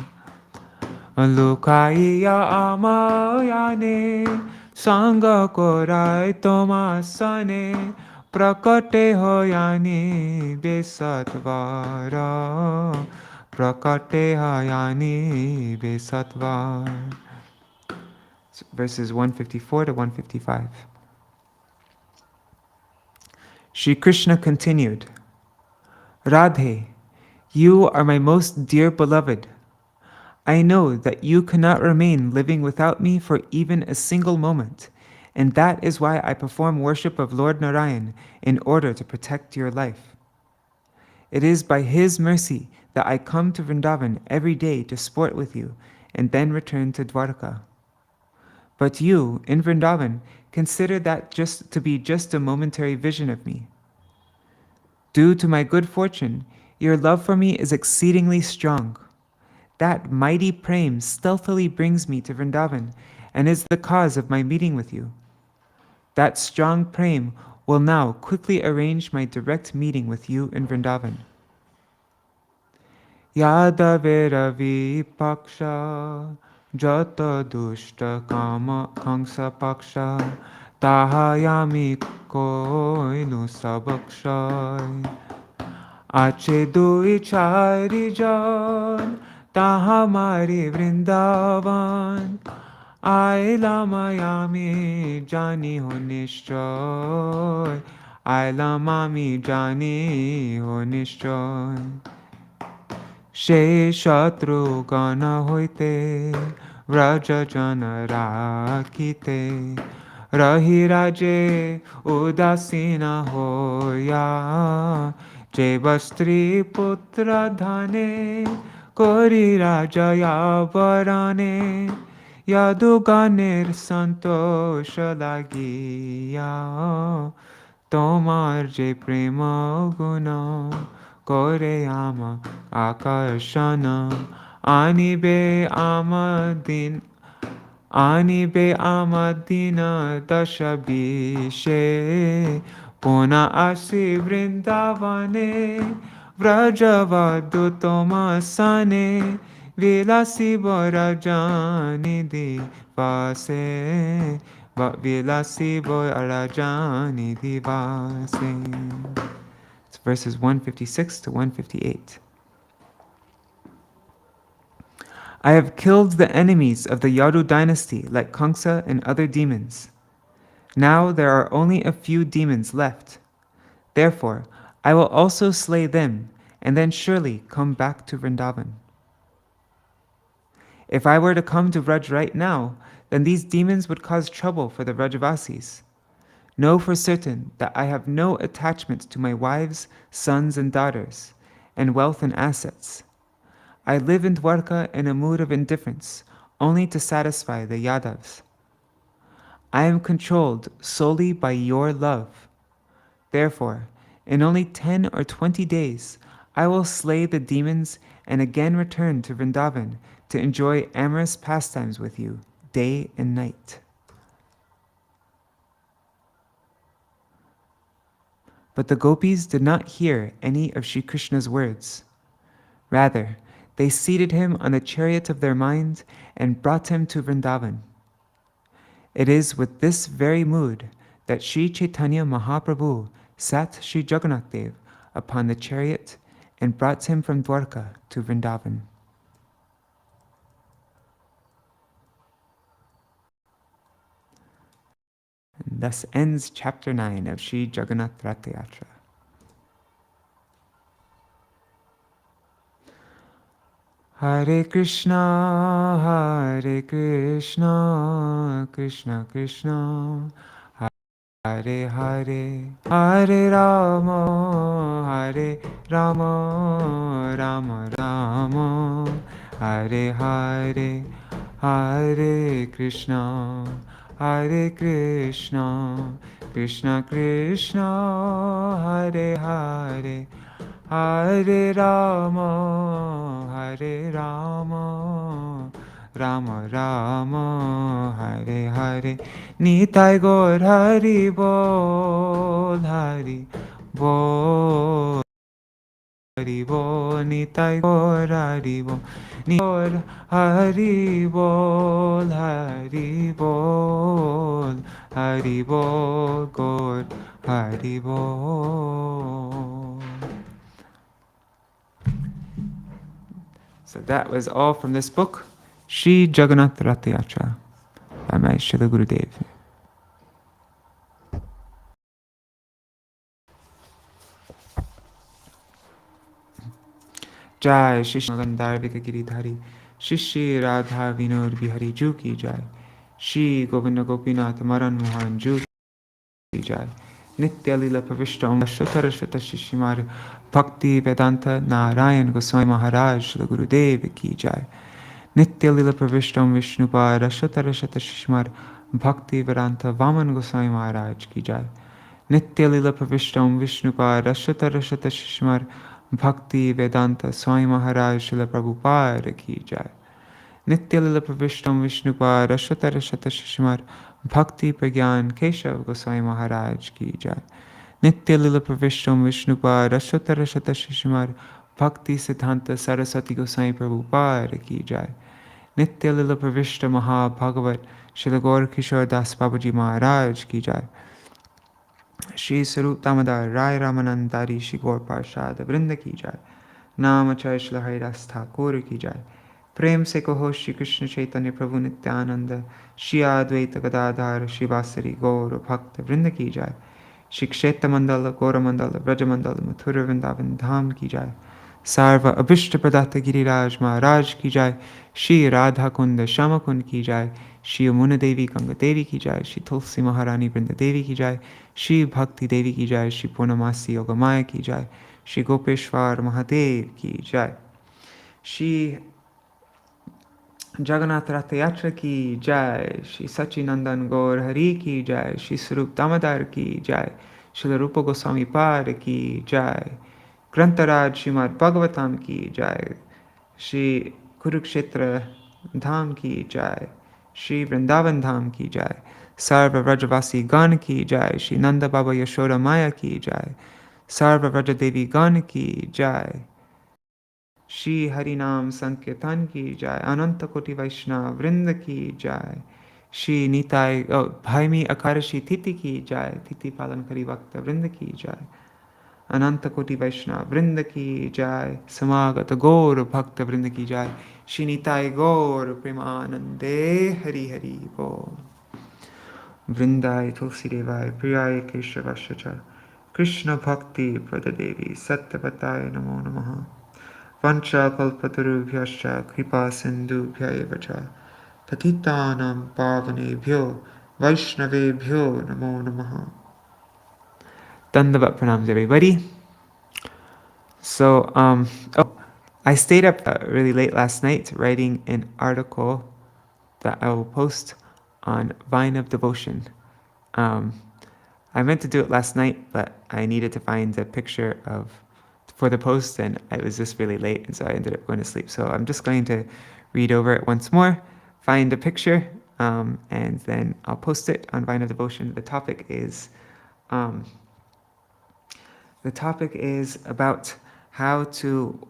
Lukaiya amayane Sanga korai tomasane Prakate hoyani besatvara Prakate hoyani besatvara. Verses 154 to 155. Śrī Kṛṣṇa continued, Radhe, you are my most dear beloved. I know that you cannot remain living without me for even a single moment, and that is why I perform worship of Lord Nārayaṇa in order to protect your life. It is by his mercy that I come to Vrindavan every day to sport with you and then return to Dwarka. But you, in Vrindavan, consider that to be just a momentary vision of me. Due to my good fortune, your love for me is exceedingly strong. That mighty prem stealthily brings me to Vrindavan and is the cause of my meeting with you. That strong prem will now quickly arrange my direct meeting with you in Vrindavan. Yada Veravi Paksha Jata Dushta Kama Kangsa Paksha Tahayami Koinu Sabakshay Ache Dui Chari Jan Tahamari Vrindavan Aila Mayami Jani Ho Nishchoy Aila Mami Jani Ho Nishchoy She Shatru Gana Hoite Vraja Jana Rakite Rahi Raje Udasina Hoya Jebastri Putra Dhane Kori Rajaya Varane Yaduganir Santosha Lagiya Tomar Je Prema Guna Kore ama akarshana Anibe amadina dashabishe Puna asi vrindavane Vrajavadu tomasane Vilasi borajani divase Vilasi borajani divase. Verses 156 to 158. I have killed the enemies of the Yadu dynasty like Kamsa and other demons. Now there are only a few demons left. Therefore, I will also slay them and then surely come back to Vrindavan. If I were to come to Vraj right now, then these demons would cause trouble for the Vrajavāsīs. Know for certain that I have no attachment to my wives, sons, and daughters, and wealth and assets. I live in Dwarka in a mood of indifference, only to satisfy the Yadavs. I am controlled solely by your love. Therefore, in only 10 or 20 days, I will slay the demons and again return to Vrindavan to enjoy amorous pastimes with you, day and night. But the gopis did not hear any of Śrī Kṛṣṇa's words. Rather, they seated him on the chariot of their mind and brought him to Vrindavan. It is with this very mood that Sri Chaitanya Mahaprabhu sat Sri Jagannātha upon the chariot and brought him from Dwarka to Vrindavan. And thus ends chapter 9 of Sri Jagannātha Ratha-yatra. Hare Krishna, Krishna Krishna, Hare Hare, Hare Rama, Rama Rama, Hare Hare, Hare Krishna, Krishna Krishna, Hare Hare, Hare Rama, Rama Rama, Hare Hare. Nitai Gaur Hari Bol, Hari Bol. Haribol, Nitai Gaur Haribol, Nitai Haribol, Haribol, Haribol, Gaur Haribol. So that was all from this book, Śrī Jagannātha Ratha-yatra, by my Śrīla Gurudev. Jai Shri Gandhar Giridhari, Shri Radha Vinod Bihari Ju ki Jai, Shri Govinda Gopinath Maran Mohan Ju ki Jai, Nitya Lila Pravishta Om Shutara Shutta Shishimar Bhaktivedānta Nārāyaṇa Gosvāmī Mahārāja Śrīla Gurudev ki Jai, Nitya Lila Pravishta Om Vishnupāda Shutara Shutta Shishimar Bhaktivedānta Vaman Gosvāmī Mahārāja ki Jai, Nitya Lila Pravishta Om Vishnupāda Shutara Shutta Shishimar Bhaktivedānta Swami Mahārāja Śrīla Prabhupada ki Jai. Nitya Lila Pravishtam Vishnupāda Shutara Shata Shishimar Bhakti Pragyan Keshav Gosvāmī Mahārāja ki Jai. Nitya Lila Pravishtam Vishnupāda Shutara Shata Shishimar Bhakti Siddhanta Saraswati Gosvāmī Prabhupada ki Jai. Nitya Lila Pravishta Maha Bhagavat Śrīla Gaur Kishore Das Babaji Mahārāja ki Jai. Shri Sarup Damodar Rai Ramanandari Shri Gaur Parshad Vrinda ki Jai. Namacharya Shri Haridas Thakur ki Jai. Prem se kaho Shri Krishna Chaitanya Prabhu Nityananda Shri Advaita Gadadhar Shri Vasari Gaur Bhakta Vrinda ki Jai. Shri Kshetra Mandala Gaura Mandala Vraja Mandala Mathura Vrindavan Dham ki Jai. Sarva Abhishta Pradata Giriraj Maharaj ki Jai. Shri Radha Kunda Shama Kund ki Jai. Shri Yamuna Devi Ganga Devi ki Jai. Shri Tulsi Maharani Vrinda Devi ki Jai. Shri Bhakti Devi ki Jai. Shri Purnamasi Yogamaya ki Jai. Shri Gopeshwar Mahadev ki Jai. Shri Jagannātha Ratha-yatra ki Jai. Shri Sachinandan Gaur Hari ki Jai. Shri Sarup Damodar ki Jai. Shri Rupa Goswami Pada ki Jai. Grantaraj Śrīmad Bhagavatam ki Jai. Shri Kurukṣetra Dham ki Jai. Shri Vrindavan Dham ki Jai. Sarva Vrajavāsī Gan ki Jai. Shri Nanda Baba Yashoda Maya ki Jai. Sarva Vrajadevi Gan ki Jai. Shri Harinam Sankirtan ki Jai. Ananta Koti Vaishnava Vrinda ki Jai. Shri Nitai Bhaimi Akarashi Titi ki Jai. Titi Palankari Bhakta Vrinda ki Jai. Ananta Koti Vaishnava Vrinda ki Jai. Samagata Gaur Bhakta Vrinda ki Jai. Shri Nitai Gaur Premanande Hari Hari Bo. Vrindai Tulsi Devai Priyai Keshavashacha Krishna Bhakti Pradadevi Sattvatai Namo Namaha. Vancha Kalpatarubhyascha Kripa Sindhubhyayevacha Patitanam Pavanebhyo Vaishnavebhyo Namo Namaha. Dandavat pranams, everybody. So, I stayed up really late last night writing an article that I will post on Vine of Devotion. I meant to do it last night, but I needed to find a picture for the post, and it was just really late, and so I ended up going to sleep. So I'm just going to read over it once more, find a picture, and then I'll post it on Vine of Devotion. The topic is about how to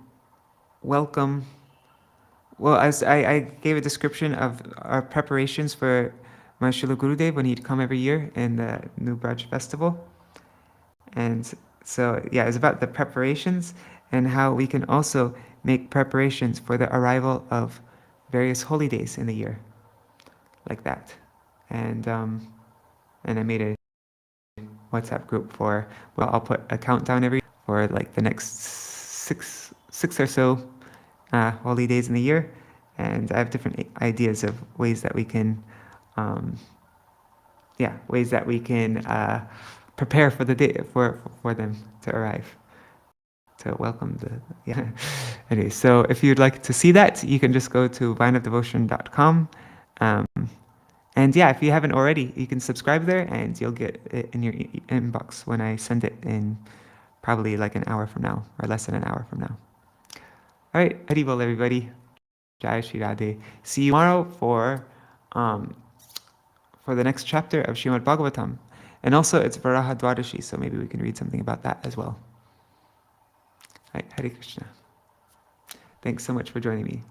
welcome. Well, as I gave a description of our preparations for my Śrīla Gurudev when he'd come every year in the New Braj festival. And so, yeah, it's about the preparations and how we can also make preparations for the arrival of various holy days in the year, like that. And I made a WhatsApp group I'll put a countdown for like the next six or so holy days in the year, and I have different ideas of ways that we can prepare for the day for them to arrive, to welcome Anyway, so if you'd like to see that, you can just go to vineofdevotion.com, and yeah, if you haven't already, you can subscribe there, and you'll get it in your inbox when I send it in probably like an hour from now, or less than an hour from now. All right, Haribol, everybody. Jai Shri Radhe. See you tomorrow for the next chapter of Śrīmad Bhagavatam. And also it's Varaha Dwadashi, so maybe we can read something about that as well. Right, Hare Krishna. Thanks so much for joining me.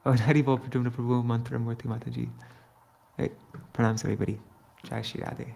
Oh, and Hari Bol Pradumna Prabhu Mantra Murti Mataji. Right, pranams everybody. Jai Shri Radhe.